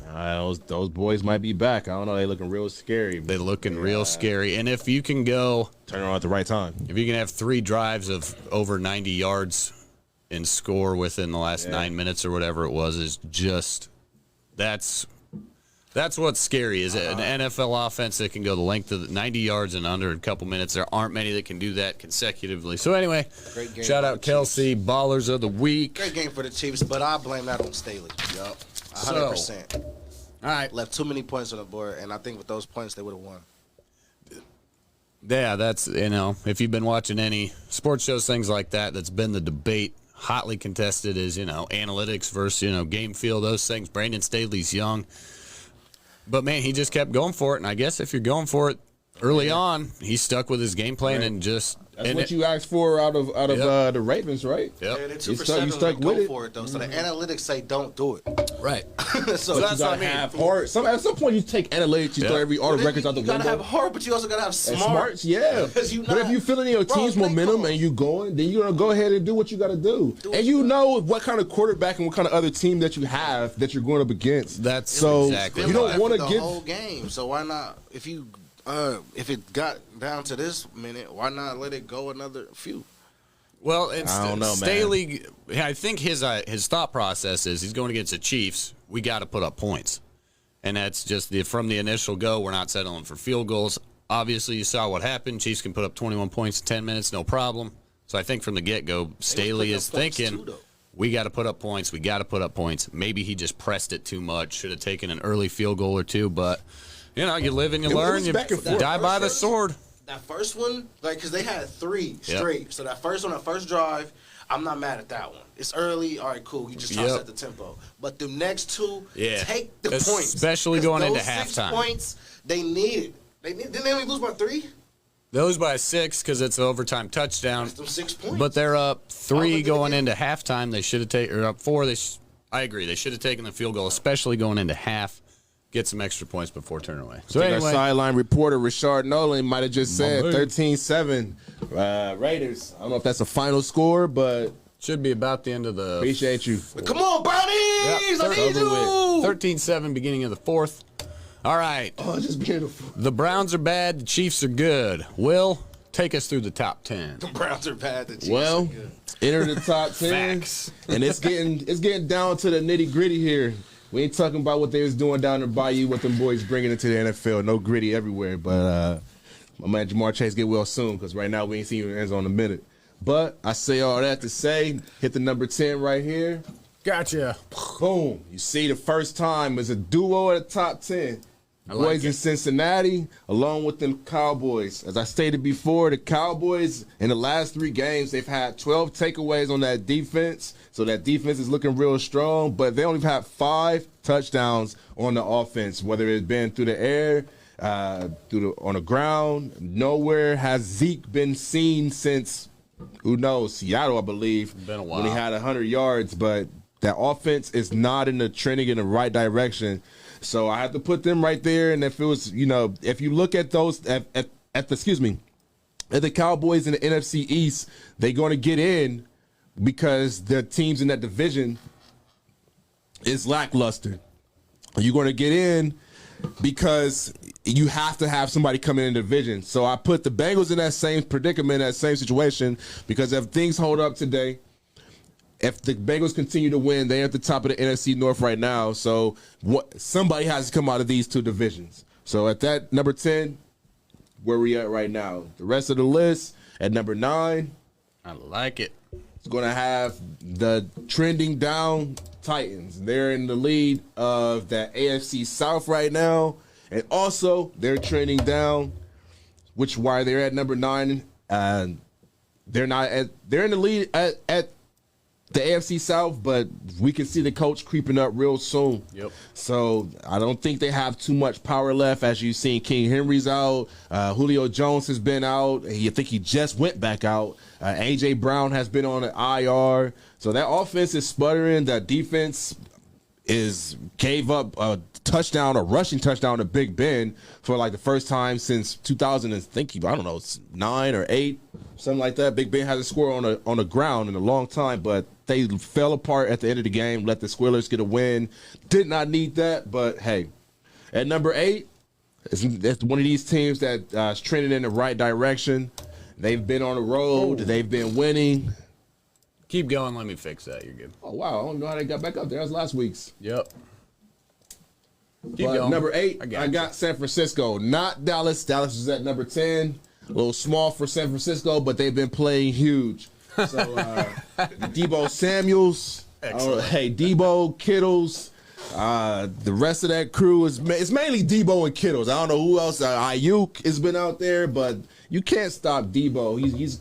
Those boys might be back. I don't know. They looking real scary. They looking real scary. And if you can go, Turn around at the right time. if you can have 3 drives of over 90 yards and score within the last 9 minutes or whatever it was, is just that's what's scary. Is an NFL offense that can go the length of 90 yards and under in a couple minutes. There aren't many that can do that consecutively. So anyway, Great game shout by out the Chiefs. Kelsey, ballers of the week. Great game for the Chiefs, but I blame that on Staley. Yup. 100%. All right. Left too many points on the board, and I think with those points, they would have won. Yeah, that's, if you've been watching any sports shows, things like that, that's been the debate, hotly contested is, analytics versus, game feel, those things. Brandon Staley's young. But, man, he just kept going for it, and I guess if you're going for it early on, he stuck with his game plan and just – That's what you asked for out of the Ravens, right? Yep. Yeah, they're 2 You for stuck- 7 you stuck when they with go it. for it, though. So the analytics say don't do it. Right. so You that's what I gotta mean. have heart. At some point, you take analytics, you Yeah. throw all the then records out the you gotta window. have heart, but you also gotta have And smart. smarts, yeah. Because you But if not- you feeling your Bro, team's play momentum calls. and you going, then you're gonna go ahead and do what you gotta do. what And you you know what kind of quarterback and what kind of other team that you have that you're going up against. That's so exactly you Been don't like want to the give. whole game. So why not? If it got down to this minute, why not let it go another few? Well, it's I don't know, man. Staley, I think his thought process is he's going against the Chiefs. We got to put up points. And that's just from the initial go, we're not settling for field goals. Obviously, you saw what happened. Chiefs can put up 21 points in 10 minutes, no problem. So I think from the get-go, Staley putting is up points thinking, too, though. we got to put up points. We got to put up points. Maybe he just pressed it too much. Should have taken an early field goal or two. But, you live and you It was learn. You back and forth. die by the sword. That first one, because they had 3 straight. So that first one, that first drive, I'm not mad at that one. It's early. All right, cool. You just try to Yep. set the tempo. But the next 2, Yeah. take the points. Especially 'Cause going into those 6 halftime. points, they needed. Didn't they only lose by 3? Those by 6 because it's an overtime touchdown. Them 6 points. But they're up 3 did they going get? into halftime. They should have taken, or up 4. I agree. They should have taken the field goal, especially going into half. Get some extra points before turning away. So Our anyway, sideline reporter Rashard Nolan might have just said man. 13-7 Raiders. I don't know if that's a final score, but should be about the end of the appreciate you. Come on, Brownies! I need you! 13-7, beginning of the 4th. All right, Oh, it's just beautiful. the Browns are bad. The Chiefs are good. Will, take us through the top 10. The Browns are bad. The Chiefs Well, are good. enter the top 10. Facts. And it's getting down to the nitty gritty here. We ain't talking about what they was doing down in Bayou, what them boys bringing into the NFL. No gritty everywhere, but my man Jamar Chase get well soon because right now we ain't seen him in the end zone in a minute. But I say all that to say, hit the number 10 right here. Gotcha. Boom. You see the first time as a duo at the top 10. Boys in Cincinnati, along with them Cowboys. As I stated before, the Cowboys in the last 3 games, they've had 12 takeaways on that defense. So that defense is looking real strong, but they only had 5 touchdowns on the offense, whether it's been through the air, on the ground. Nowhere has Zeke been seen since, who knows, Seattle, I believe. Been a while. When he had 100 yards, but that offense is not trending in the right direction. So I have to put them right there. And if it was, if you look at those at the Cowboys in the NFC East, they're going to get in because the teams in that division is lackluster. You're going to get in because you have to have somebody come in the division. So I put the Bengals in that same predicament, that same situation, because if things hold up today, if the Bengals continue to win, they're at the top of the NFC North right now. So somebody has to come out of these 2 divisions. So at that number 10, where we at right now. The rest of the list at number 9. I like it. It's going to have the trending down Titans. They're in the lead of the AFC South right now. And also, they're trending down, which why they're at number 9. They're in the lead at the AFC South, but we can see the coach creeping up real soon. Yep. So I don't think they have too much power left. As you've seen, King Henry's out. Julio Jones has been out. I think he just went back out. A.J. Brown has been on the IR. So that offense is sputtering. That defense gave up a rushing touchdown to Big Ben for like the first time since 9 or 8, something like that. Big Ben hasn't scored on the ground in a long time, but they fell apart at the end of the game, let the Squillers get a win. Did not need that, but hey. At number 8, that's one of these teams that's trending in the right direction. They've been on the road. They've been winning. Keep going. Let me fix that. You're good. Oh, wow. I don't know how they got back up there. That was last week's. Yep. Keep going. Number 8, I got San Francisco, not Dallas. Dallas is at number 10. A little small for San Francisco, but they've been playing huge. So, Debo Samuels, Debo, Kittles, the rest of that crew it's mainly Debo and Kittles. I don't know who else. Ayuk has been out there, but you can't stop Debo. He's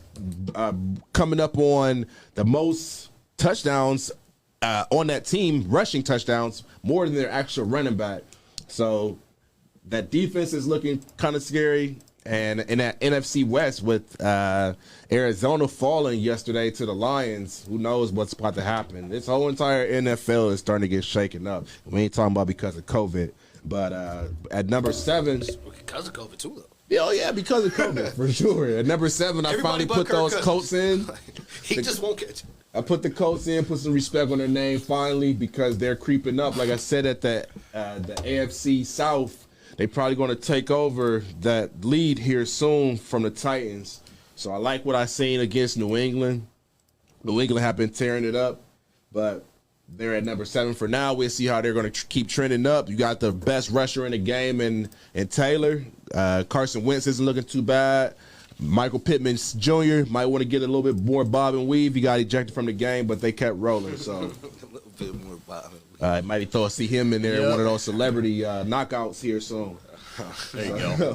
coming up on the most touchdowns on that team, rushing touchdowns, more than their actual running back. So that defense is looking kind of scary. And in that NFC West with Arizona falling yesterday to the Lions, who knows what's about to happen. This whole entire NFL is starting to get shaken up. We ain't talking about because of COVID. But at number 7. Because of COVID, too, though. Yeah, because of COVID, for sure. At number 7, I finally put those Colts in. He just won't catch it. I put the Colts in, put some respect on their name finally because they're creeping up. Like I said, at the AFC South, they probably going to take over that lead here soon from the Titans. So I like what I seen against New England. New England have been tearing it up, but they're at number 7 for now. We'll see how they're going to keep trending up. You got the best rusher in the game in Taylor. Carson Wentz isn't looking too bad. Michael Pittman Jr. might want to get a little bit more bob and weave. He got ejected from the game, but they kept rolling. So a little bit more bob and weave. Might see him in there, one of those celebrity knockouts here soon. There you go.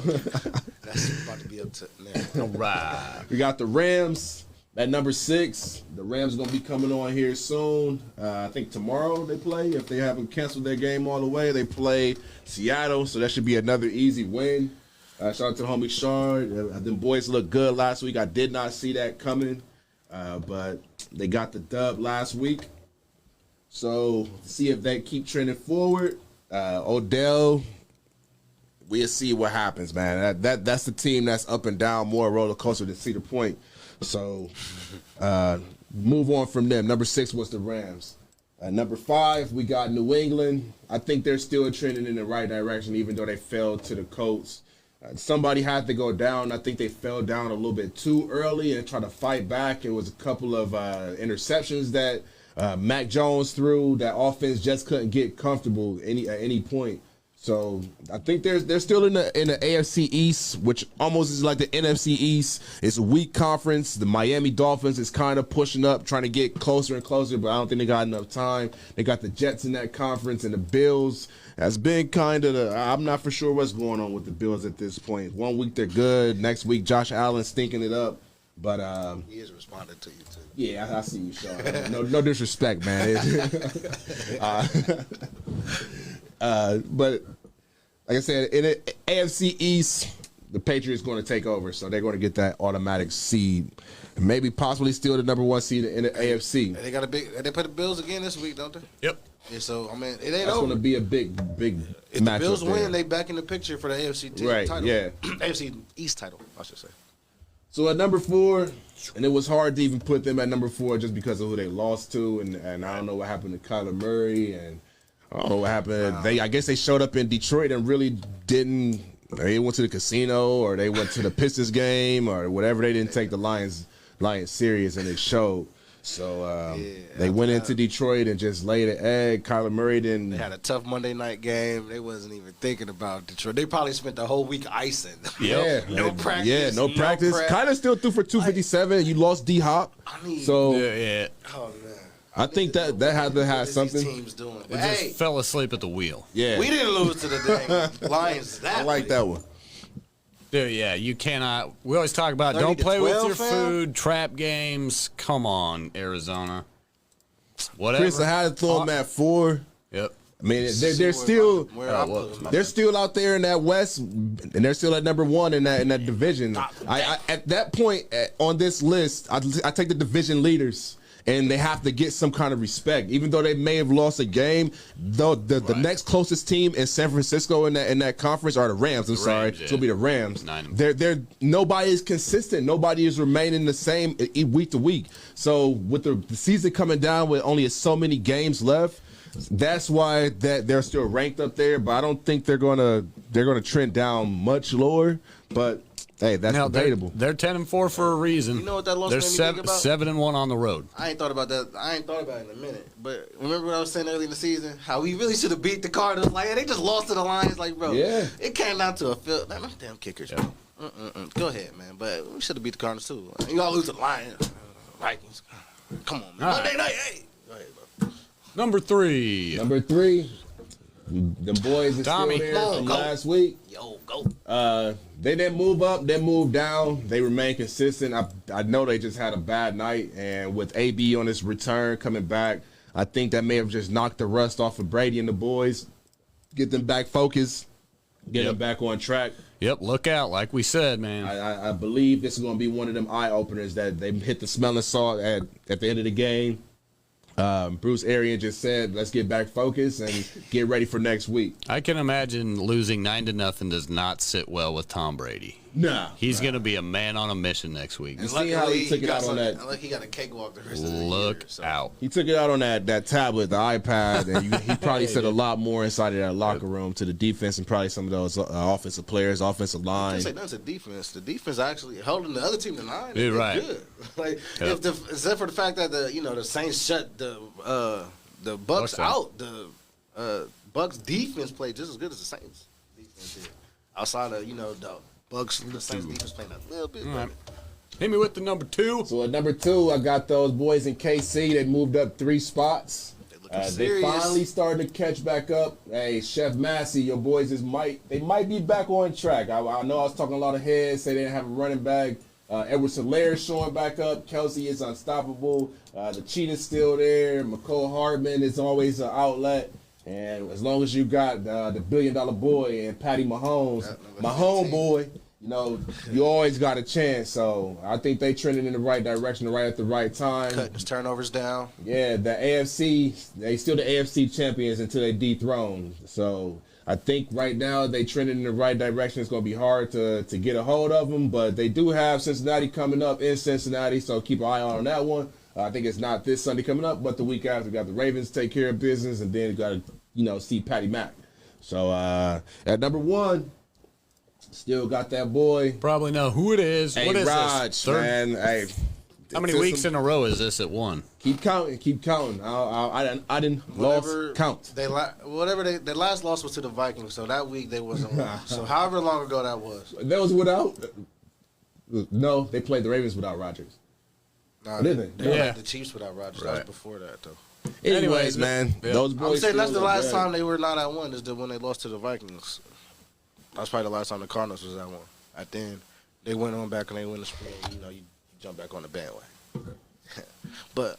That's about to be up to now. All right. We got the Rams at number 6. The Rams are going to be coming on here soon. I think tomorrow they play. If they haven't canceled their game all the way, they play Seattle, so that should be another easy win. Shout out to the homie Sean. Them boys looked good last week. I did not see that coming, but they got the dub last week. So see if they keep trending forward. Odell, we'll see what happens, man. That's the team that's up and down, more roller coaster than Cedar Point. So move on from them. Number 6 was the Rams. Number 5, we got New England. I think they're still trending in the right direction, even though they fell to the Colts. Somebody had to go down. I think they fell down a little bit too early and tried to fight back. It was a couple of interceptions that Mac Jones threw. That offense just couldn't get comfortable at any point. So I think they're still in the AFC East, which almost is like the NFC East. It's a weak conference. The Miami Dolphins is kind of pushing up, trying to get closer and closer, but I don't think they got enough time. They got the Jets in that conference, and the Bills has been kind of I'm not for sure what's going on with the Bills at this point. 1 week they're good. Next week Josh Allen stinking it up. But he is responding to you too. Yeah, I see you, Sean. No disrespect, man. But like I said, in the AFC East, the Patriots going to take over, so they're going to get that automatic seed, and maybe possibly still the number 1 seed in the AFC. They got they play the Bills again this week, don't they? Yep. Yeah, so I mean, it ain't That's over. going to be a big If matchup the Bills there. win, they back in the picture for the AFC Right, title. yeah. AFC East title, I should say. So at number 4, and it was hard to even put them at number 4 just because of who they lost to, and I don't know what happened to Kyler Murray, and I don't know what happened. I guess they showed up in Detroit and really didn't. They went to the casino or they went to the Pistons game or whatever. They didn't take the Lions serious, and it showed. So they went into Detroit and just laid an egg. Kyler Murray didn't. They had a tough Monday night game. They wasn't even thinking about Detroit. They probably spent the whole week icing. Yeah, No practice. Yeah, no practice. prep. Kyler still threw for 257. You lost D Hop. I mean, So Yeah. oh man, I think that had to have what is something. these teams doing? It But just hey, fell asleep at the wheel. Yeah, we didn't lose to the dang Lions. I like that one. Dude, yeah, you cannot. We always talk about 30 don't to play with 12, your fam? food, trap games. Come on, Arizona. Whatever. Chris, I had to throw him at 4. Yep. I mean, See they're still where I'm well, putting them. they're still out there in that West, and they're still at number 1 in that division. I at that point on this list, I take the division leaders, and they have to get some kind of respect, even though they may have lost a game. Though the next closest team in San Francisco in that conference are the Rams. I'm sorry, Rams, yeah. it'll be the Rams. 9-4. They're nobody is consistent. Nobody is remaining the same week to week. So with the season coming down with only so many games left, that's why that they're still ranked up there. But I don't think they're gonna trend down much lower. But hey, that's Now, debatable. they're 10-4 for a reason. You know what that loss They're made me think about? 7-1 on the road. I ain't thought about that. I ain't thought about it in a minute. But remember what I was saying early in the season? How we really should have beat the Cardinals. Like, yeah, they just lost to the Lions. Like, bro, Yeah. it came down to a field. Man, them damn kickers. Go ahead, man. But we should have beat the Cardinals too. You all lose to the Lions, Vikings. Come on, man. All Monday right. night, hey. Go ahead, bro. Number 3. Number 3, them boys are Tommy. still there Go, from go. last week. Yo, go. They didn't move up, they moved down. They remain consistent. I know they just had a bad night, and with AB on his return coming back, I think that may have just knocked the rust off of Brady and the boys. Get them back focused, get them back on track. Yep, look out. Like we said, man. I believe this is going to be one of them eye openers that they hit the smelling salt at the end of the game. Bruce Arians just said, let's get back focused and get ready for next week. I can imagine losing 9-0 does not sit well with Tom Brady. Nah. He's going to be a man on a mission next week. You see how he took it out on that? Like he got a cakewalk the rest of the Look year, so. out. He took it out on that tablet, the iPad, and he probably said a lot more inside of that locker room to the defense and probably some of those offensive players, offensive I line. can't say nothing to defense. The defense actually holding the other team to 9. You're It's right. Good. Like Yep. except for the fact that the Saints shut the Bucks Bucks out. out. The Bucks defense played just as good as the Saints defense did. Outside of the Bucks, the Saints defense playing a little bit better. Hit me with the number 2. So at number 2, I got those boys in KC. They moved up 3 spots. They looking They serious. finally started to catch back up. Hey, Chef Massey, your boys might be back on track. I know I was talking a lot of heads, say they didn't have a running back. Edward Solaire is showing back up. Kelsey is unstoppable. The Cheetah's still there. McCole Hardman is always an outlet. And as long as you got the $1 billion boy and Patty Mahomes, my homeboy, you always got a chance. So I think they trending in the right direction, right at the right time. Cutting his turnovers down. Yeah, the AFC, they still the AFC champions until they dethrone. So I think right now they trending in the right direction. It's going to be hard to get a hold of them, but they do have Cincinnati coming up in Cincinnati, so keep an eye on that one. I think it's not this Sunday coming up, but the week after. We got the Ravens take care of business, and then we got to see Patty Mack. So at number 1, still got that boy. Probably know who it is. Hey, What is Raj, this? Third? man. Hey, How many weeks in a row is this at 1? Keep counting. Keep counting. I didn't Whatever lost count. Their last loss was to the Vikings, so that week they wasn't won. So however long ago that was. That was without. No, they played the Ravens without Rodgers. Nah, Didn't they they? played the Chiefs without Rodgers. That was before that, though. Anyways, man, those boys. I'm saying that's the still last are time they were not at 1 is when they lost to the Vikings. That's probably the last time the Cardinals was at 1. At the end, they went on back and they win the spring. You jump back on the bandwagon. But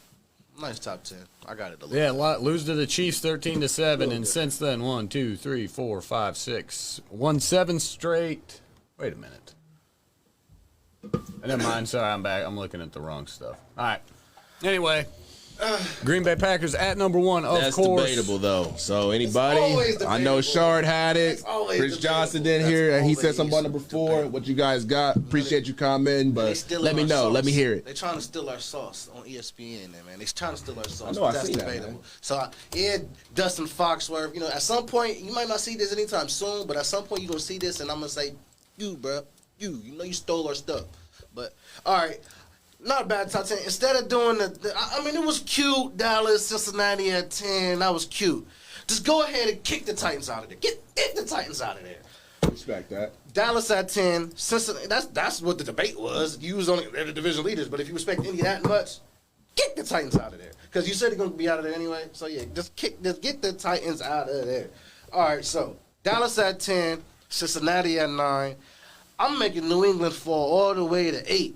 nice top 10. I got it. Yeah, lose to the Chiefs 13-7, and since then 1, 2, 3, 4, 5, 6, won 7 straight. Wait a minute. Never mind. Sorry, I'm back. I'm looking at the wrong stuff. All right. Anyway, Green Bay Packers at number 1. Of That's course, debatable though. So anybody, always I know debatable. Shard had it. It's always Chris debatable. Johnson didn't That's hear it. He said always something about number 4. debatable. What you guys got? Appreciate you commenting, They but stealing let me our know. sauce. Let me hear it. They trying to steal our sauce on ESPN, man. They trying to steal our sauce. I know, I That's seen that, debatable. man. So Dustin Foxworth. At some point you might not see this anytime soon, but at some point you're gonna see this, and I'm gonna say, you, bro, you you stole our stuff. But all right. Not a bad top 10. Instead of doing it was cute. Dallas, Cincinnati at 10. That was cute. Just go ahead and kick the Titans out of there. Get the Titans out of there. Respect that. Dallas at 10. Cincinnati. That's what the debate was. You was only the division leaders, but if you respect Indy that much, kick the Titans out of there. Because you said they're going to be out of there anyway. So yeah, just get the Titans out of there. All right. So Dallas at 10. Cincinnati at 9. I'm making New England fall all the way to 8.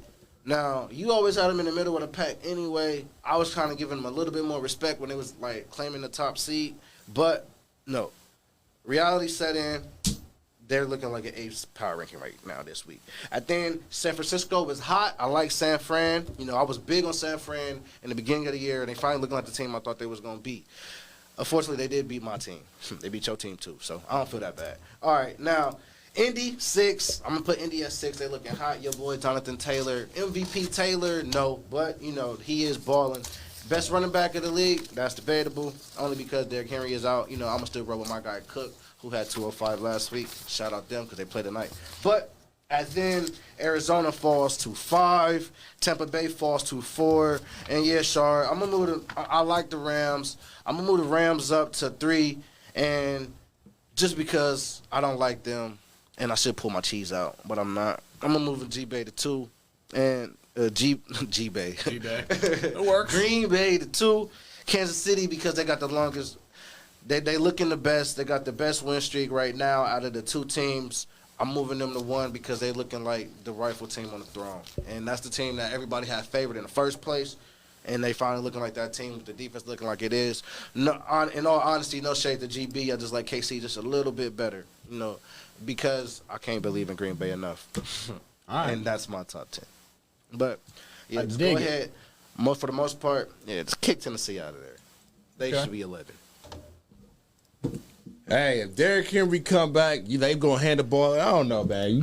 Now, you always had them in the middle of the pack anyway. I was kind of giving them a little bit more respect when they was, claiming the top seed. But, no. Reality set in. They're looking like an 8th power ranking right now this week. At then, San Francisco was hot. I like San Fran. I was big on San Fran in the beginning of the year, and they finally looking like the team I thought they was going to beat. Unfortunately, they did beat my team. They beat your team, too, so I don't feel that bad. All right, now, Indy, 6. I'm going to put Indy at 6. They looking hot. Your boy, Jonathan Taylor. MVP Taylor, no. But, he is balling. Best running back of the league, that's debatable. Only because Derrick Henry is out. I'm going to still roll with my guy Cook, who had 205 last week. Shout out them because they played tonight. But, then Arizona falls to 5. Tampa Bay falls to 4. And, yeah, Shar, I'm going to move I like the Rams. I'm going to move the Rams up to 3. And just because I don't like them, and I should pull my cheese out, but I'm not. I'm going to move G-Bay to 2. And G-Bay. G-Bay. It works. Green Bay to 2. Kansas City because they got the longest. They looking the best. They got the best win streak right now out of the 2 teams. I'm moving them to 1 because they looking like the rightful team on the throne. And that's the team that everybody had favored in the first place. And they finally looking like that team with the defense looking like it is. No, in all honesty, no shade to GB. I just like KC just a little bit better, because I can't believe in Green Bay enough. All right. And that's my top 10. But, yeah, I just dig go it. ahead. For the most part, yeah, just kick Tennessee out of there. They Okay. should be 11. Hey, if Derrick Henry come back, they gonna hand the ball. I don't know, man. You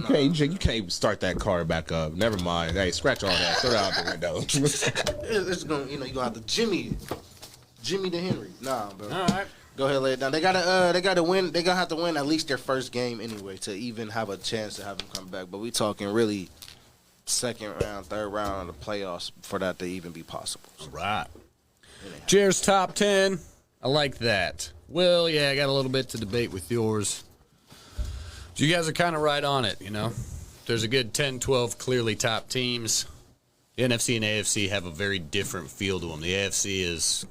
can't start that car back up. Never mind. Hey, scratch all that. Throw it out the window. It's gonna, you're gonna have to Jimmy to Henry. Nah, bro. All right. Go ahead, lay it down. They gotta win. They gonna have to win at least their first game anyway to even have a chance to have them come back. But we talking really second round, third round of the playoffs for that to even be possible. So, Right. Cheers, top 10. I like that. Well, yeah, I got a little bit to debate with yours. You guys are kind of right on it, There's a good 10, 12 clearly top teams. The NFC and AFC have a very different feel to them. The AFC is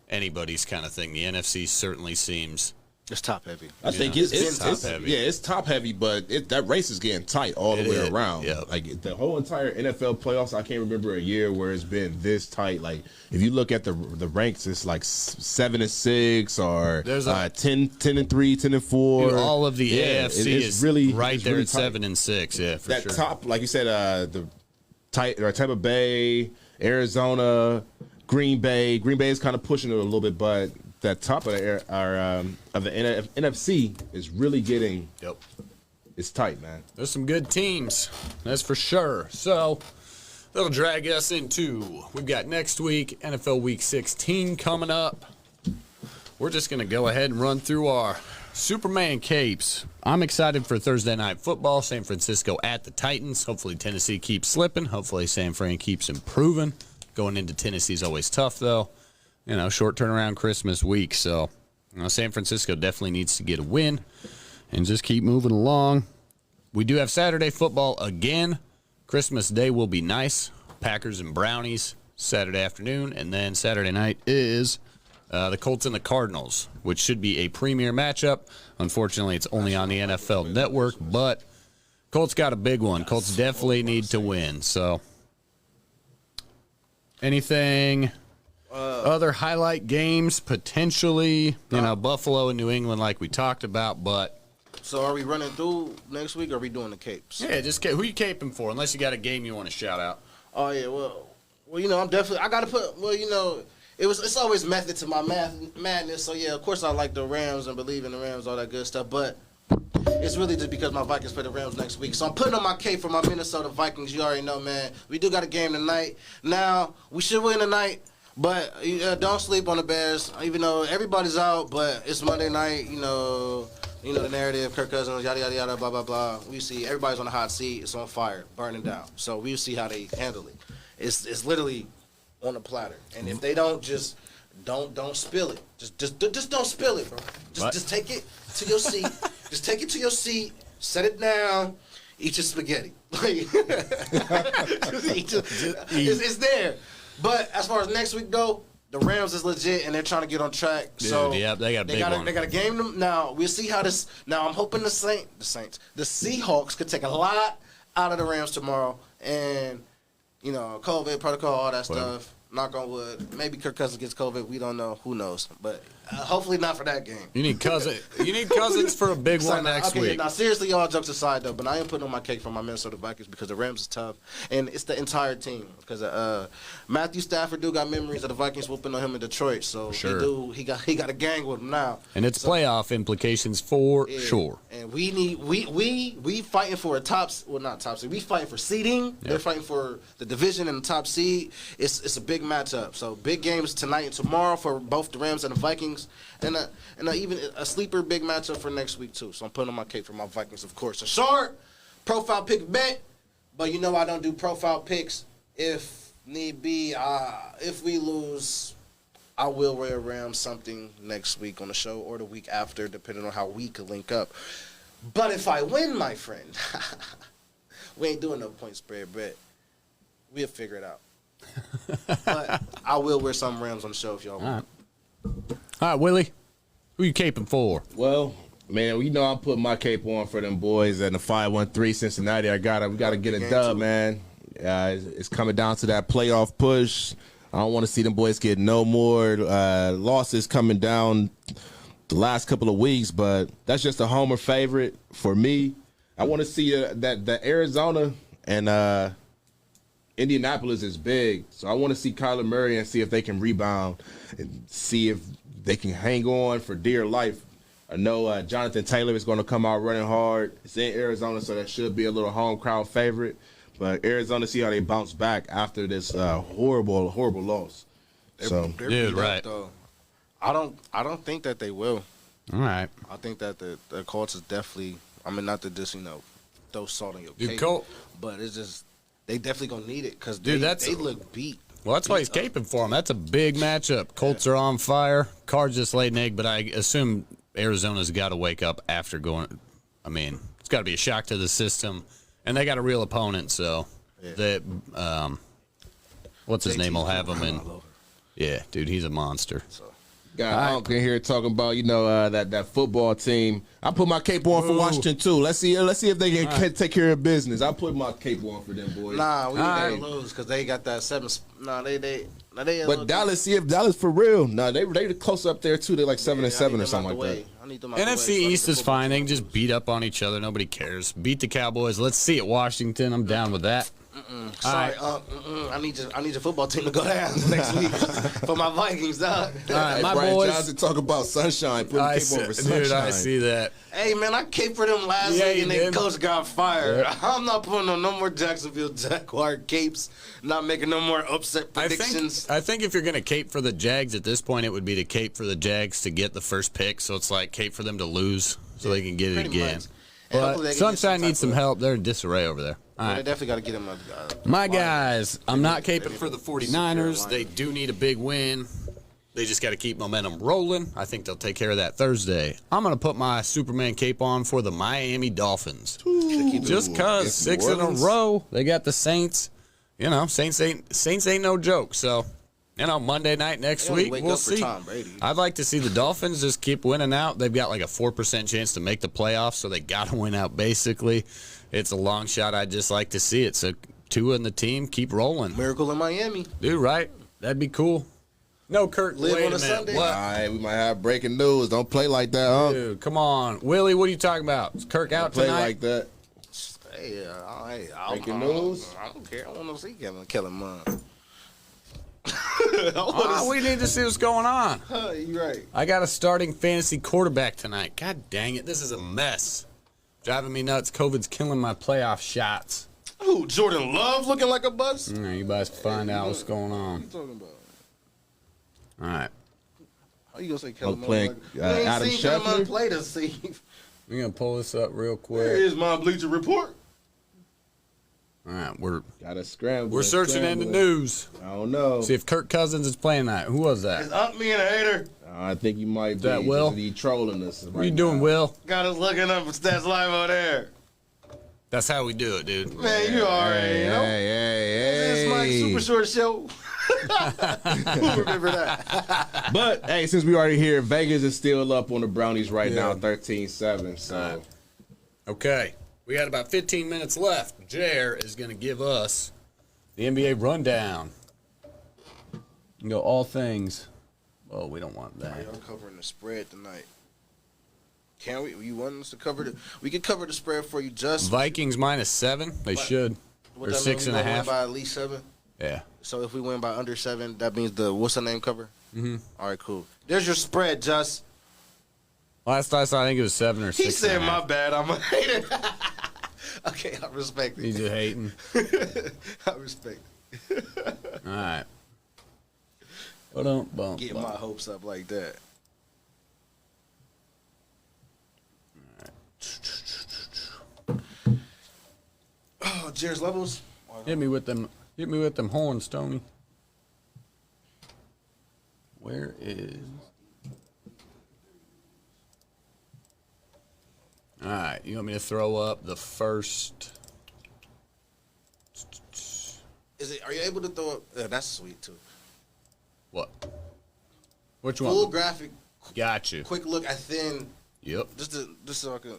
anybody's kind of thing. The NFC certainly seems... it's top heavy. I think it's it's top top heavy. Yeah, it's top heavy, but that race is getting tight all the It way is, around. yeah. Like the whole entire NFL playoffs, I can't remember a year where it's been this tight. Like if you look at the ranks, it's like 7-6 or There's 10-3, 10-4. all of the Yeah, AFC it's is really right it's there really at tight. 7-6. Yeah, for That sure. top, like you said, the Tampa Bay, Arizona, Green Bay. Green Bay is kind of pushing it a little bit, but that top of the NFC is really getting. Yep. It's tight, man. There's some good teams, that's for sure. So that'll drag us into, we've got next week, NFL Week 16 coming up. We're just going to go ahead and run through our Superman capes. I'm excited for Thursday night football. San Francisco at the Titans. Hopefully Tennessee keeps slipping. Hopefully San Fran keeps improving. Going into Tennessee is always tough, though. Short turnaround Christmas week. So, San Francisco definitely needs to get a win and just keep moving along. We do have Saturday football again. Christmas Day will be nice. Packers and Brownies Saturday afternoon. And then Saturday night is the Colts and the Cardinals, which should be a premier matchup. Unfortunately, it's only on the NFL Network, but Colts got a big one. Colts definitely need to win. So, anything, other highlight games, potentially, Buffalo and New England like we talked about, but. So are we running through next week, or are we doing the capes? Yeah, just who you caping for, unless you got a game you want to shout out. Oh, yeah, well, I'm definitely, I got to put, it's always method to my madness. So, yeah, of course I like the Rams and believe in the Rams, all that good stuff. But it's really just because my Vikings play the Rams next week. So I'm putting on my cape for my Minnesota Vikings. You already know, man. We do got a game tonight. Now, we should win tonight. But don't sleep on the Bears, even though everybody's out. But it's Monday night, the narrative, Kirk Cousins, yada, yada, yada, blah, blah, blah. We see everybody's on the hot seat. It's on fire, burning down. So we'll see how they handle it. It's literally on a platter. And if they don't, just don't spill it. Just don't spill it, bro. Just take it to your seat. Just take it to your seat. Set it down. Eat your spaghetti. It's there. But as far as next week go, the Rams is legit and they're trying to get on track. So yeah, they got a big one. They got a game now. We'll see how this. Now I'm hoping the Seahawks could take a lot out of the Rams tomorrow, and COVID protocol, all that stuff. Knock on wood. Maybe Kirk Cousins gets COVID. We don't know. Who knows? But hopefully not for that game. You need Cousins for a big one next week. Now, seriously, all jokes aside, though, but I am putting on my cake for my Minnesota Vikings because the Rams is tough, and it's the entire team. Because Matthew Stafford got memories of the Vikings whooping on him in Detroit, so sure. he got a gang with him now, and it's playoff implications for sure. And we fighting for not top seed. We fighting for seeding. Yep. They're fighting for the division and the top seed. It's a big matchup. So big games tonight and tomorrow for both the Rams and the Vikings. And even a sleeper big matchup for next week, too. So I'm putting on my cape for my Vikings, of course. A short profile pick bet, but I don't do profile picks if need be. If we lose, I will wear Rams something next week on the show or the week after, depending on how we could link up. But if I win, my friend, we ain't doing no point spread bet. We'll figure it out. But I will wear some Rams on the show if y'all want. All right, Willie, who you caping for? Well, man, I'm putting my cape on for them boys at the 5-1-3 Cincinnati. We gotta get a dub, man. It's coming down to that playoff push. I don't want to see them boys get no more losses coming down the last couple of weeks, but that's just a homer favorite for me. I want to see that Arizona and Indianapolis is big, so I want to see Kyler Murray and see if they can rebound and see if they can hang on for dear life. I know Jonathan Taylor is going to come out running hard. It's in Arizona, so that should be a little home crowd favorite. But Arizona, see how they bounce back after this horrible loss. They're right. Though. I don't think that they will. All right. I think that the Colts is definitely. not to just throw salt on your cake, but it's just. They definitely gonna need it because they look beat. Well, that's why he's caping for them. That's a big matchup. Colts are on fire. Cards just laid an egg, but I assume Arizona's got to wake up after going. It's got to be a shock to the system, and they got a real opponent. So, what's his name? Will have them in. Yeah, dude, he's a monster. So. Got Uncle here talking about that football team. I put my cape on for Washington too. Let's see if they can take care of business. I put my cape on for them boys. Nah, we ain't lose because they got that 7. Nah, they. But Dallas, see if Dallas for real. Nah, they close up there too. They're like 7-7 or something like that. NFC East is fine. They can just beat up on each other. Nobody cares. Beat the Cowboys. Let's see it, Washington. I'm down with that. Sorry, I need your football team to go down next week for my Vikings, dog. All right, Hey, my Brian boys. Johnson talk about sunshine. Put the cape over sunshine. Dude, I see that. Hey, man, I cape for them last Yeah, week you and then did. coach got fired. Yeah. I'm not putting on no more Jacksonville Jaguar capes. Not making no more upset predictions. I think if you're going to cape for the Jags at this point, it would be to cape for the Jags to get the first pick. So it's like cape for them to lose so they can get it Pretty again. much. And hopefully But they can get Sunshine some needs type some of- help. They're in disarray over there. All They right. definitely got to get him My guys, I'm not caping for the 49ers. They do need a big win. They just got to keep momentum rolling. I think they'll take care of that Thursday. I'm going to put my Superman cape on for the Miami Dolphins. Just because Against 6 New in a Orleans. row. They got the Saints. You know, Saints ain't no joke. So, you know, Monday night next They only week, wake we'll up for see. Tom Brady. I'd like to see the Dolphins just keep winning out. They've got like a 4% chance to make the playoffs, so they got to win out basically. It's a long shot. I'd just like to see it. So, Tua and the team keep rolling. Miracle in Miami. Dude, right? That'd be cool. No, Kirk, Live wait on a a minute. Sunday. What? All right, we might have breaking news. Don't play like that, huh? Dude, come on. Willie, what are you talking about? Is Kirk out Play tonight? like that. Hey, Breaking news? I don't care. I want to see Kellen Mond. We need to see what's going on. You're right. I got a starting fantasy quarterback tonight. God dang it. This is a mess. Driving me nuts. COVID's killing my playoff shots. Who? Jordan Love looking like a bus? You guys find out what's going on. Talking about? All right. How you gonna say Kellen Mond? playing, You ain't Adam seen Kellen Mond Scheffler? play to see. We're going to pull this up real Here quick. is my Bleacher Report. All right. We're Gotta scramble. We're searching in the news. I don't know. See if Kirk Cousins is playing tonight. Who was that? Is Aunt being a hater? I think you might be. That Will? He trolling us. What are you doing, Will? Got us looking up for Stats Live over there. That's how we do it, dude. Man, you already know. Hey, It's my super short show. Who remember that? But hey, since we already here, Vegas is still up on the Brownies right Yeah. now, 13-7. So Okay. We got about 15 minutes left. Jer is going to give us the NBA rundown. You go all things. Oh, we don't want that. Y'all covering the spread tonight. Can we? You want us to cover the? We could cover the spread for you. Just Vikings -7. They should. what Or that mean? 6.5. We gonna win by at least 7. Yeah. So if we win by under 7, that means the what's the name cover? Mm-hmm. All right, cool. There's your spread, Just. Last I saw, I think it was 7 or 6. He said, "My bad, I'm a hater." Okay, I respect He's it. just hating. I respect it. All right. Ba-dum-bum. Get my hopes up like that. Oh, Jared's levels. Hit me with them. Hit me with them horns, Tony. Where is? All right, you want me to throw up the first? Is it? Are you able to throw up? That's sweet too. What? Which Full one? graphic, Got you. quick look at thin. Yep. Just so I can.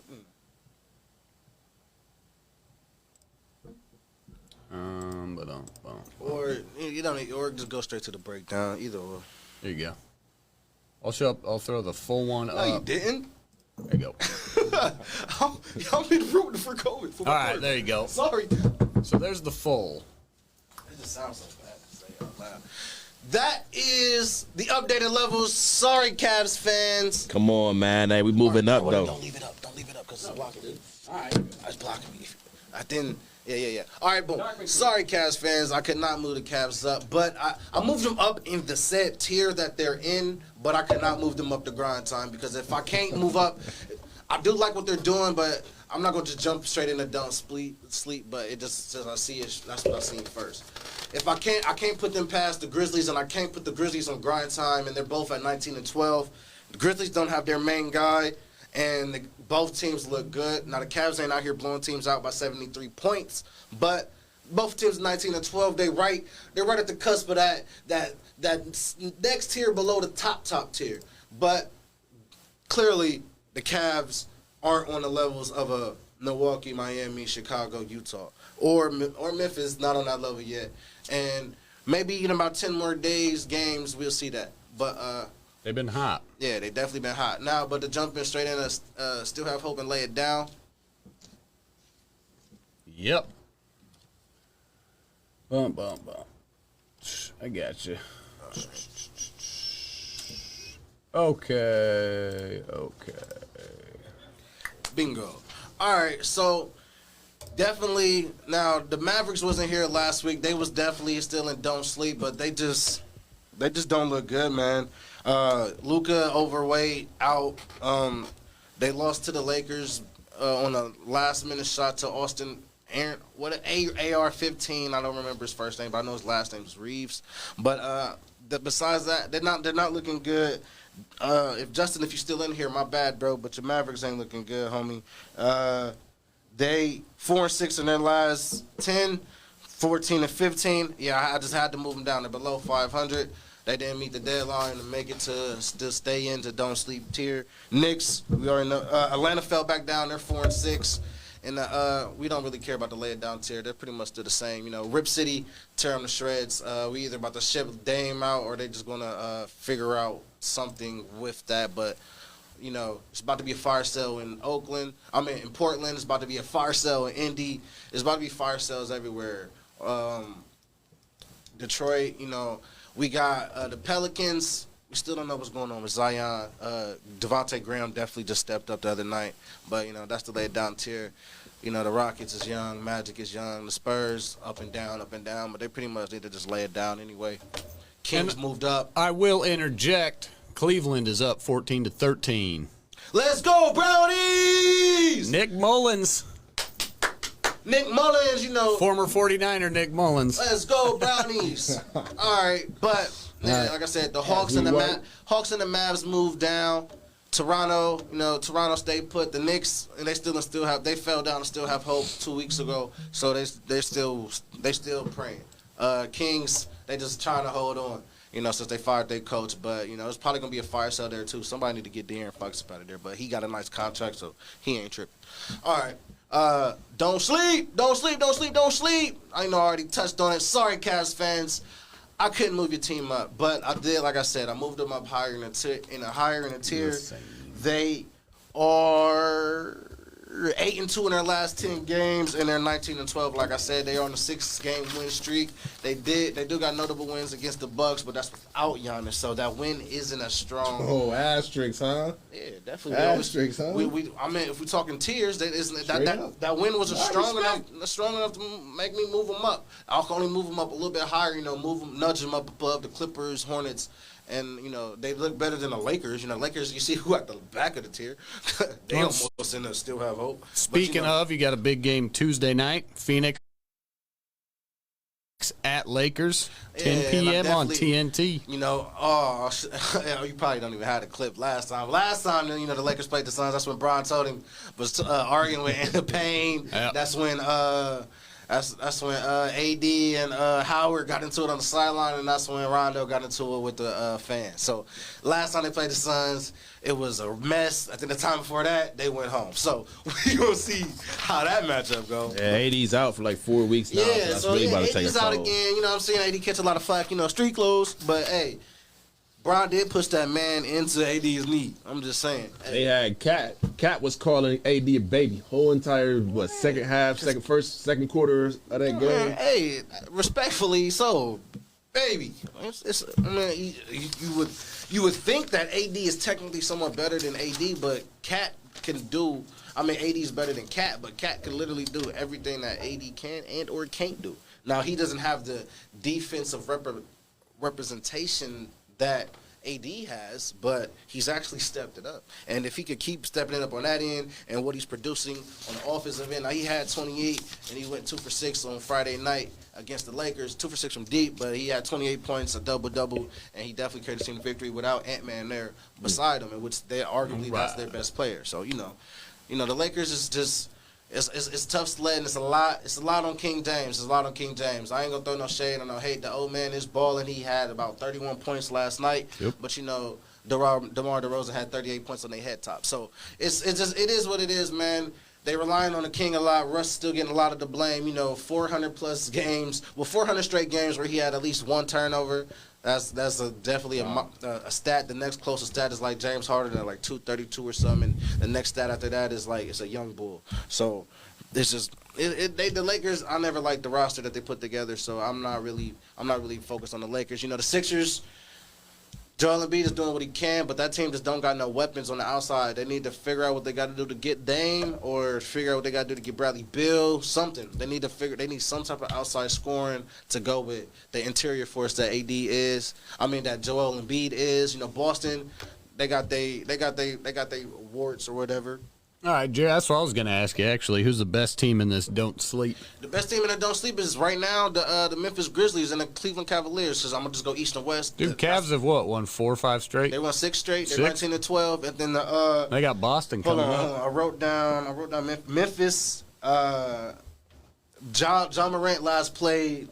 Ba-dum-bum. Or you don't need, or just go straight to the breakdown. Either or. There you go. I'll throw the full one No, you up. didn't. There you go. Y'all been rooting for COVID. For All my right, part. there you go. Sorry. So there's the full. It just sounds so bad to say out loud. That is the updated levels. Sorry, Cavs fans. come on, man. Hey, we moving up though. Don't leave it up. Don't leave it up because it's blocking me. All right. It's blocking me. I didn't. Yeah. All right, boom. Sorry, Cavs fans. I could not move the Cavs up, but I moved them up in the set tier that they're in, but I could not move them up to grind time because if I can't move up, I do like what they're doing, but I'm not going to jump straight into don't sleep, but it just says I see it. That's what I seen first. If I can't put them past the Grizzlies, and I can't put the Grizzlies on grind time, and they're both at 19 and 12. The Grizzlies don't have their main guy, and both teams look good. Now the Cavs ain't out here blowing teams out by 73 points, but both teams 19 and 12. They're right at the cusp of that next tier below the top tier. But clearly the Cavs aren't on the levels of a Milwaukee, Miami, Chicago, Utah, or Memphis. Not on that level yet. And maybe in about 10 more games, we'll see that. But They've been hot. yeah, they definitely been hot. Now, but to jump in straight in, still have hope and lay it down. Yep. Bum, bum, bum. I got you. Okay. Bingo. All right, so definitely now the Mavericks wasn't here last week. They was definitely still in don't sleep, but they just don't look good, man. Luka overweight out. They lost to the Lakers on a last minute shot to Austin Aaron. What AR-15? I don't remember his first name, but I know his last name is Reeves. But besides that, they're not looking good. If Justin, if you're still in here, my bad, bro. But your Mavericks ain't looking good, homie. They 4-6 in their last 10, 14-15. Yeah, I just had to move them down to below 500. They didn't meet the deadline to make it to still stay in to don't sleep tier. Knicks, we already know. Atlanta fell back down. They're 4-6. And we don't really care about the lay it down tier. They're pretty much still the same. You know, Rip City, tear them to shreds. We either about to ship Dame out or they just going to figure out something with that. But, you know, it's about to be a fire sale in Oakland. In Portland. It's about to be a fire sale in Indy. It's about to be fire sales everywhere. Detroit, you know, we got the Pelicans. We still don't know what's going on with Zion. Devontae Graham definitely just stepped up the other night. But, you know, that's the lay it down tier. You know, the Rockets is young. Magic is young. The Spurs up and down. But they pretty much need to just lay it down anyway. Kings moved up. I will interject. Cleveland is up 14-13. Let's go, Brownies! Nick Mullins. Nick Mullins, you know. Former 49er Nick Mullins. Let's go, Brownies. All right, but like I said, the Hawks and the Mavs moved down. Toronto, you know, Toronto stayed put. The Knicks, and they fell down and still have hope 2 weeks ago. So they still praying. Kings, they just trying to hold on. You know, since they fired their coach, but you know it's probably gonna be a fire sale there too. Somebody need to get De'Aaron Fox up out of there, but he got a nice contract, so he ain't tripping. All right, don't sleep. I know I already touched on it. Sorry, Cavs fans, I couldn't move your team up, but I did. Like I said, I moved them up higher in a tier. They are 8-2 in their last 10 games, and they're 19-12. Like I said, they are on a 6-game win streak. They do got notable wins against the Bucks, but that's without Giannis, so that win isn't as strong. Oh, asterisks, huh? Yeah, definitely. Asterisks, huh? I mean, if we're talking tiers, that win wasn't strong enough to make me move them up. I'll only move them up a little bit higher. You know, nudge them up above the Clippers, Hornets. And, you know, they look better than the Lakers. You know, Lakers, you see who at the back of the tier. They almost still have hope. Speaking of, you got a big game Tuesday night. Phoenix at Lakers, 10 p.m. on TNT. You know, you probably don't even have the clip last time. Last time, you know, the Lakers played the Suns. That's when Bron told him was arguing with Anna Payne. Yep. That's when That's when AD and Howard got into it on the sideline, and that's when Rondo got into it with the fans. So last time they played the Suns, it was a mess. I think the time before that, they went home. So we gonna see how that matchup go. Yeah, AD's out for like 4 weeks now. Yeah, so really about to take AD's out again. You know what I'm saying? AD catch a lot of flack, you know, street clothes. But hey, Bron did push that man into AD's knee. I'm just saying. Hey. They had Cat. Cat was calling AD a baby. Whole entire second quarter of that game. Hey, respectfully so, baby. I mean, you would think that AD is technically somewhat better than AD, but Cat can do. I mean, AD is better than Cat, but Cat can literally do everything that AD can and or can't do. Now he doesn't have the defensive representation that AD has, but he's actually stepped it up. And if he could keep stepping it up on that end and what he's producing on the offensive end, now he had 28 and he went 2 for 6 on Friday night against the Lakers, 2 for 6 from deep, but he had 28 points, a double-double, and he definitely carried the team to victory without Ant-Man there beside him, in which they arguably that's their best player. So, you know, the Lakers is just it's tough sledding. It's a lot on King James. It's a lot on King James. I ain't gonna throw no shade or no hate. The old man is balling. He had about 31 points last night. Yep. But you know, DeMar DeRozan had 38 points on their head top. So it is what it is, man. They relying on the King a lot. Russ still getting a lot of the blame. You know, 400 plus games. Well, 400 straight games where he had at least one turnover. That's definitely a stat. The next closest stat is like James Harden at like 232 or something. And the next stat after that is like it's a young bull. So it's just the Lakers. I never liked the roster that they put together, so I'm not really focused on the Lakers. You know, the Sixers. Joel Embiid is doing what he can, but that team just don't got no weapons on the outside. They need to figure out what they got to do to get Dame, or figure out what they got to do to get Bradley Beal. Something they need to figure. They need some type of outside scoring to go with the interior force that AD is. I mean that Joel Embiid is. You know, Boston, they got they warts or whatever. All right, Jerry, that's what I was going to ask you, actually. Who's the best team in this don't sleep? The best team in the don't sleep is right now the Memphis Grizzlies and the Cleveland Cavaliers. Because I'm going to just go east and west. Dude, Cavs have what, won 4 or 5 straight? They won 6 straight. They're 19-12. And then the they got Boston coming up. I wrote down Memphis. John Morant last played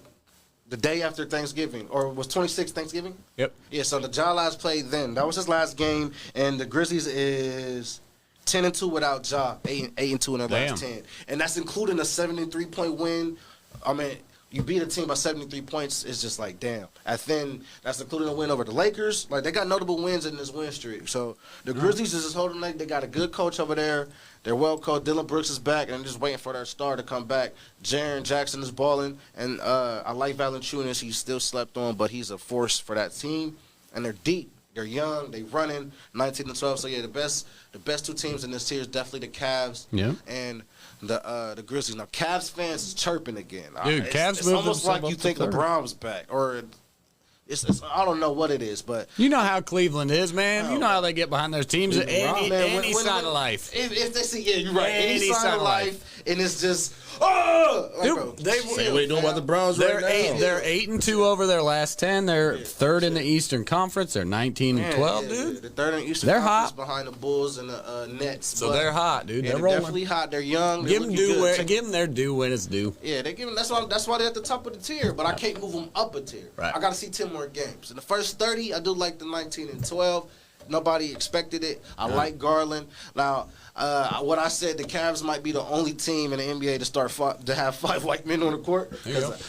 the day after Thanksgiving, or was 26 Thanksgiving? Yep. Yeah, so the John last played then. That was his last game. And the Grizzlies is 10-2 without Ja, 8-2 in their last 10, and that's including a 73-point win. I mean, you beat a team by 73 points. It's just like damn. And then that's including a win over the Lakers. Like they got notable wins in this win streak. So the Grizzlies is just holding. Like they got a good coach over there. They're well coached. Dylan Brooks is back, and I'm just waiting for their star to come back. Jaren Jackson is balling, and I like Valanciunas. He's still slept on, but he's a force for that team, and they're deep. They're young. They running 19-12. So yeah, the best 2 teams in this tier is definitely the Cavs. Yeah. And the Grizzlies. Now Cavs fans is chirping again. Dude, Cavs it's moved almost themselves like you up to think third. LeBron was back, or it's I don't know what it is, but You know how Cleveland is, man. You know how they get behind their teams at any side of life. If they see, yeah, you're right. Any Any side of life, and it's just like, Dude, bro, they- chill, Same way doing about the Browns They're right now. They're 8-2 over their last 10. They're third in the Eastern Conference. They're 19-12, dude. The third in Eastern They're Conference hot. behind the Bulls and the Nets. So but, they're hot, dude. yeah, They're they're rolling. definitely hot. They're young. Give They're them looking good. give them their due when it's due. Yeah, they give them. That's why they're at the top of the tier. But I can't move them up a tier. Right. I got to see 10 more games. In the first 30, I do like the 19-12. Nobody expected it. I like Garland. Now, what I said, the Cavs might be the only team in the NBA to have 5 white men on the court.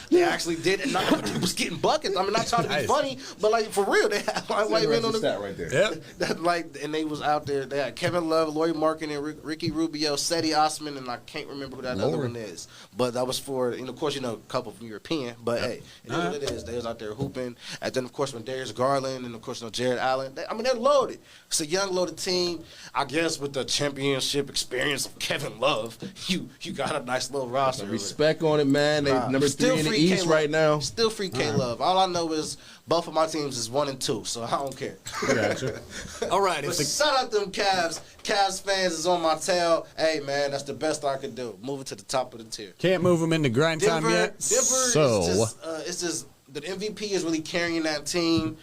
They actually did, and they was getting buckets. I mean, not trying to be Nice. funny, but like for real, they had 5 white men on the court. right there. Yep. That and they was out there. They had Kevin Love, Lauri Markkanen, and Ricky Rubio, Seti Osman, and I can't remember who that other one is. But that was for, of course, a couple from European. But hey, it is what it is. They was out there hooping. And then of course when Darius Garland and of course Jared Allen. They're loaded. It's a young loaded team. I guess with the championship experience of Kevin Love, you got a nice little roster. Respect on it, man. They number 3 in the East K-Love. right now. Still free K-Love. All I know is both of my teams is 1 and 2, so I don't care. All right. But shout out them Cavs. Cavs fans is on my tail. Hey, man, that's the best I could do. Moving to the top of the tier. Can't move them into grind time Denver yet. so it's just the MVP is really carrying that team.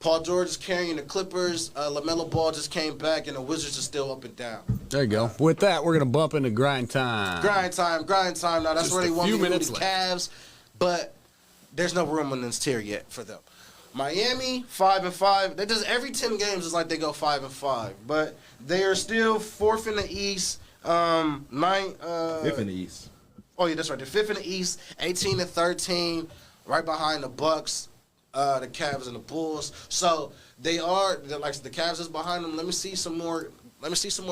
Paul George is carrying the Clippers. LaMelo Ball just came back, and the Wizards are still up and down. There you go. With that, we're going to bump into grind time. Grind time. Now, that's Just where they a want few me to minutes do the Cavs, but there's no room on this tier yet for them. Miami, 5-5. They just every 10 games is like they go 5-5, but they are still 4th in the East. 5th in the East. Oh yeah, that's right. They're 5th in the East, 18-13, right behind the Bucks, the Cavs, and the Bulls. So they're like the Cavs is behind them. Let me see some more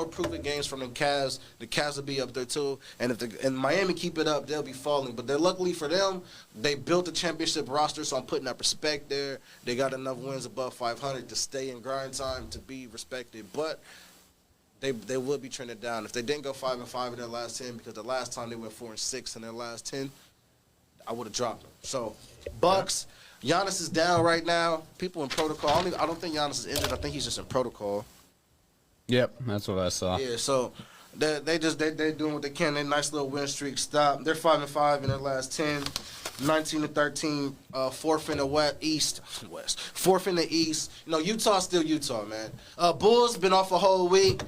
proven games from the Cavs. The Cavs will be up there too. And if Miami keep it up, they'll be falling. But luckily for them, they built a championship roster, so I'm putting that respect there. They got enough wins above 500 to stay in grind time to be respected. But they would be trending down. If they didn't go 5-5 in their last 10, because the last time they went 4-6 in their last 10, I would have dropped them. So Bucks, Giannis is down right now. People in protocol. I don't think Giannis is injured. I think he's just in protocol. Yep, that's what I saw. Yeah, so they're doing what they can. Their nice little win streak stopped. They're 5-5 in their last 10, 19-13, 4th in the West, 4th in the East. Utah's still Utah, man. Bulls been off a whole week.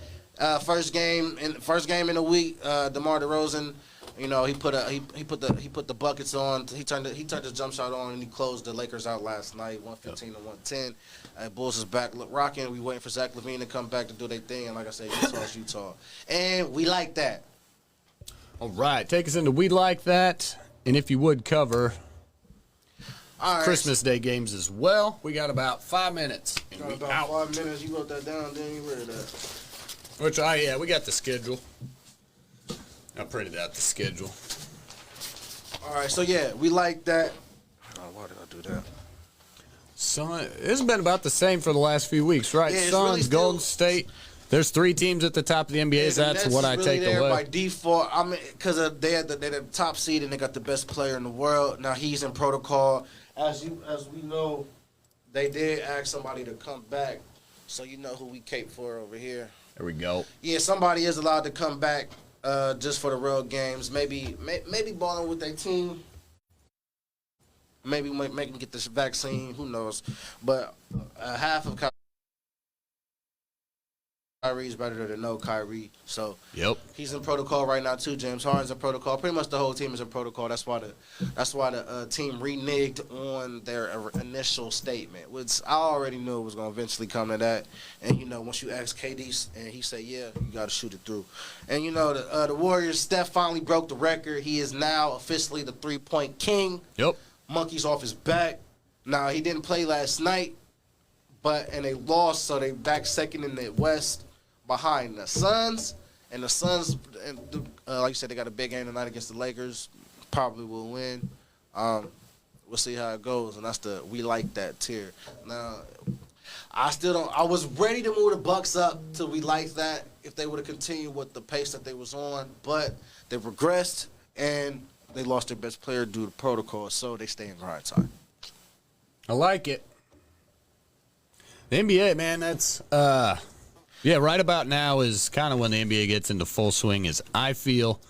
First game in the week. DeMar DeRozan, he put the buckets on. He turned his jump shot on, and he closed the Lakers out last night, 115-110. Bulls is back rocking. We waiting for Zach LaVine to come back to do their thing. And like I said, Utah's Utah, and we like that. All right, take us into We Like That, and if you would cover All right. Christmas Day games as well. We got about 5 minutes. And Got we about out. 5 minutes. You wrote that down, didn't you? Read that. We got the schedule. I printed out the schedule. All right, so yeah, we like that. Oh, why did I do that? Sun, it's been about the same for the last few weeks, right? Yeah, it's Suns, really still- Golden State. There's 3 teams at the top of the NBA. Yeah, the That's Nets what is I really take there away. by default. I mean, because they're the top seed and they got the best player in the world. Now he's in protocol. As we know, they did ask somebody to come back, so you know who we cape for over here. There we go. Yeah, somebody is allowed to come back just for the real games. Maybe balling with their team. Maybe make them get this vaccine. Who knows? But half of Kyrie's better than no Kyrie. So Yep. he's in protocol right now too. James Harden's in protocol. Pretty much the whole team is in protocol. That's why the team reneged on their initial statement, which I already knew was going to eventually come to that. And you know, once you ask KD and he said, "Yeah, you got to shoot it through." And you know, the Warriors, Steph finally broke the record. He is now officially the 3-point king. Yep. Monkey's off his back. Now he didn't play last night, and they lost, so they back second in the West behind the Suns. And the Suns, like you said, they got a big game tonight against the Lakers. Probably will win. We'll see how it goes, and we like that tier. Now, I still don't. I was ready to move the Bucks up till we like that if they would have continued with the pace that they was on, but they regressed and they lost their best player due to protocol, so they stay in grind time. I like it. The NBA, man, that's yeah, right about now is kind of when the NBA gets into full swing, as I feel.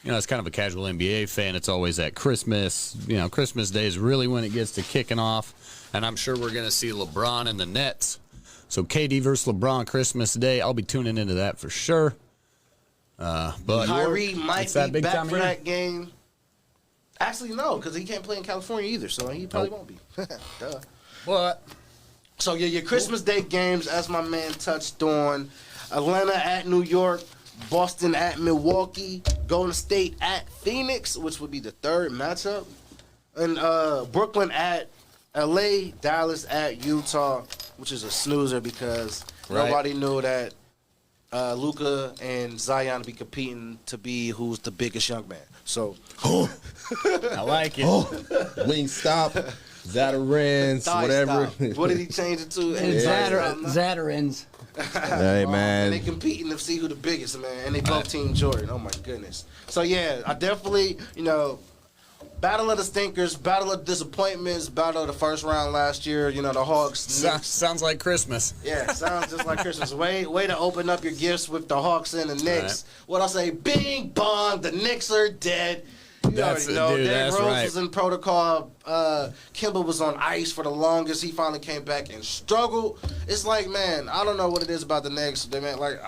You know, as kind of a casual NBA fan, it's always at Christmas. You know, Christmas Day is really when it gets to kicking off. And I'm sure we're going to see LeBron and the Nets. So KD versus LeBron Christmas Day, I'll be tuning into that for sure. But Kyrie might it's that be big back time for of year. that game. Actually, no, because he can't play in California either, so he probably won't be. Duh. But So, yeah, your Christmas Day games, as my man touched on, Atlanta at New York, Boston at Milwaukee, Golden State at Phoenix, which would be the third matchup, and Brooklyn at LA, Dallas at Utah, which is a snoozer because nobody knew that Luka and Zion be competing to be who's the biggest young man. So I like it. Wingstop, Zatarans, Thigh whatever. stop. What did he change it to? Zatarans. Hey, And man. they competing to see who the biggest, man. And they both Team Jordan. Oh my goodness. So yeah, I definitely, battle of the stinkers, battle of disappointments, battle of the first round last year. You know, the Hawks. Knicks. Sounds like Christmas. Yeah, sounds just like Christmas. Way to open up your gifts with the Hawks and the Knicks. What I say, bing bong, the Knicks are dead. You That's already know. dude, Derrick that's Rose right. was in protocol. Kimba was on ice for the longest. He finally came back and struggled. It's like, man, I don't know what it is about the Knicks. They meant like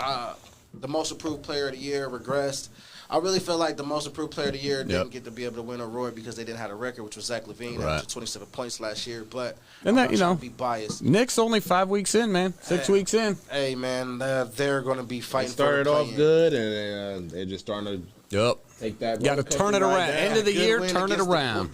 the most improved player of the year regressed. I really feel like the most improved player of the year didn't get to be able to win a award because they didn't have a record, which was Zach LaVine Right. after 27 points last year. But And that, I'm not trying to be be biased. Nick's only 5 weeks in, man. 6 weeks in. Hey, man, they're going to be They fighting started for the off play-in. good, and they're just starting to Yep. take that. Got to roller coaster turn it ride around. down. End of the Good year, win turn it against around.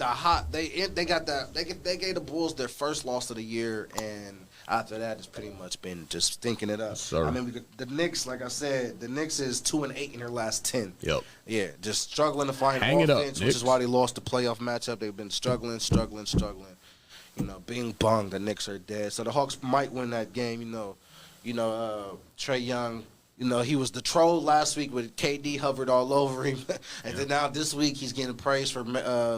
They gave the Bulls their first loss of the year, and after that, it's pretty much been just stinking it up. Sir. I mean, the Knicks, like I said, the Knicks is 2-8 in their last 10. Yep. Yeah, just struggling to find Hang it up, offense, which Knicks. is why they lost the playoff matchup. They've been struggling. Bing bong, the Knicks are dead. So the Hawks might win that game. Trey Young. He was the troll last week with KD hovered all over him. And then now this week he's getting praised for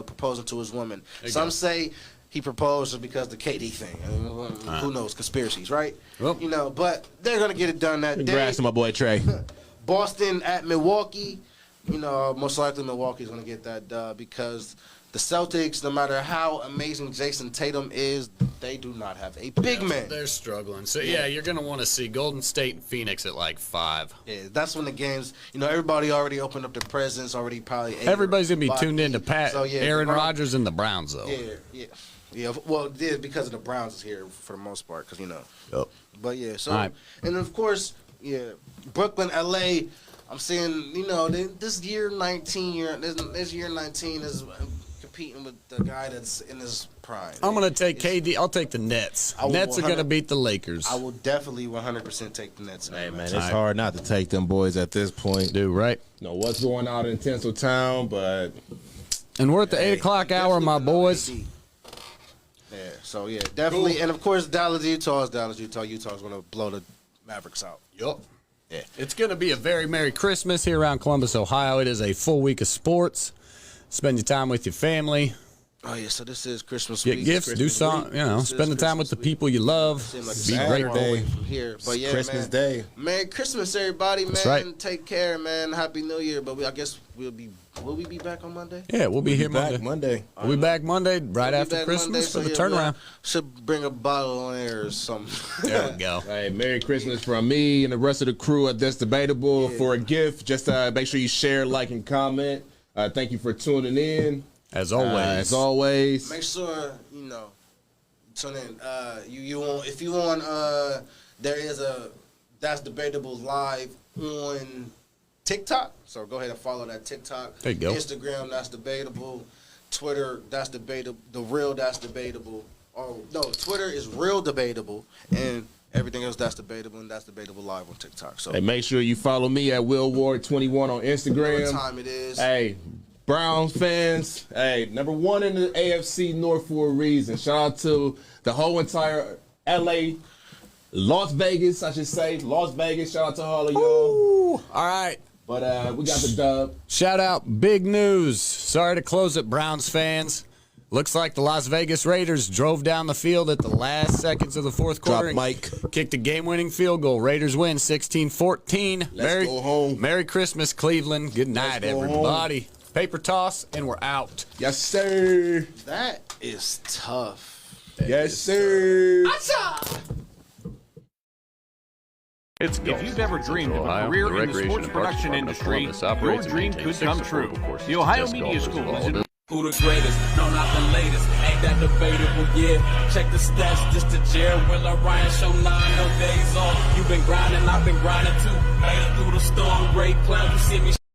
proposing to his woman. Some say he proposed because the KD thing. Who knows? Conspiracies, right? Well. But they're going to get it done that day. Congrats to my boy Trey. Boston at Milwaukee. Most likely Milwaukee's going to get that dub because the Celtics, no matter how amazing Jason Tatum is, they do not have a big man. They're struggling. So, yeah, you're going to want to see Golden State and Phoenix at like 5. Yeah, that's when the games, everybody already opened up their presents, already probably ate. Everybody's going to be tuned in to So, yeah, Aaron LeBron- Rodgers and the Browns, though. Yeah. Well, yeah, because of the Browns is here for the most part, because Yep. But yeah, so All right. and of course, Brooklyn, LA. I'm seeing, this year 19 is competing with the guy that's in his prime. I'm going to take KD. I'll take the Nets. Nets are going to beat the Lakers. I will definitely 100% take the Nets. Hey, man, it's hard not to take them boys at this point. Do right. Know what's going on in Tinseltown, but... And we're at the 8 o'clock hour, my boys. Yeah, so, yeah, definitely. Cool. And, of course, Dallas, Utah is Dallas, Utah. Utah's going to blow the Mavericks out. Yup. Yeah. It's going to be a very Merry Christmas here around Columbus, Ohio. It is a full week of sports. Spend your time with your family. Oh, yeah, so this is Christmas Get week. gifts, do something, spend the time with the people you love. Be great day. From here. But yeah, Christmas man, Day. Merry Christmas, everybody, man. That's right. Take care, man. Happy New Year. But I guess will we be back on Monday? Yeah, we'll be here Monday. We'll be back Monday, right after Christmas for the turnaround. Should bring a bottle on air or something. There we go. Hey, Merry Christmas from me and the rest of the crew at That's Debatable. For a gift, just make sure you share, like, and comment. Thank you for tuning in. As always. Make sure, tune in. If you want, there is a That's Debatable live on TikTok. So go ahead and follow that TikTok. There you go. Instagram, That's Debatable. Twitter, That's Debatable. The Real That's Debatable. Oh, no, Twitter is Real Debatable. And everything else, That's Debatable. And That's Debatable live on TikTok. So hey, make sure you follow me at WillWard21 on Instagram. what time it is. Hey, Browns fans, hey, number one in the AFC North for a reason. Shout out to the whole entire LA, Las Vegas, I should say. Las Vegas, shout out to all of y'all. Ooh, all right. But we got the dub. Shout out, big news. Sorry to close it, Browns fans. Looks like the Las Vegas Raiders drove down the field at the last seconds of the fourth quarter. Drop Mike. Kicked a game-winning field goal. Raiders win 16-14. Let's go home. Merry Christmas, Cleveland. Good night, everybody. Home. Paper toss, and we're out. Yes, sir. That is tough. Yes, sir. If you've ever dreamed of a career in the sports production industry, your dream could come true. The Ohio Media School is in... Who the greatest? No, not the latest. Ain't that debatable? Yeah. Check the stats. This the Jared Willer Ryan show 9, no days off. You been grinding, I've been grinding too. Made it through the storm. Great plan. You see me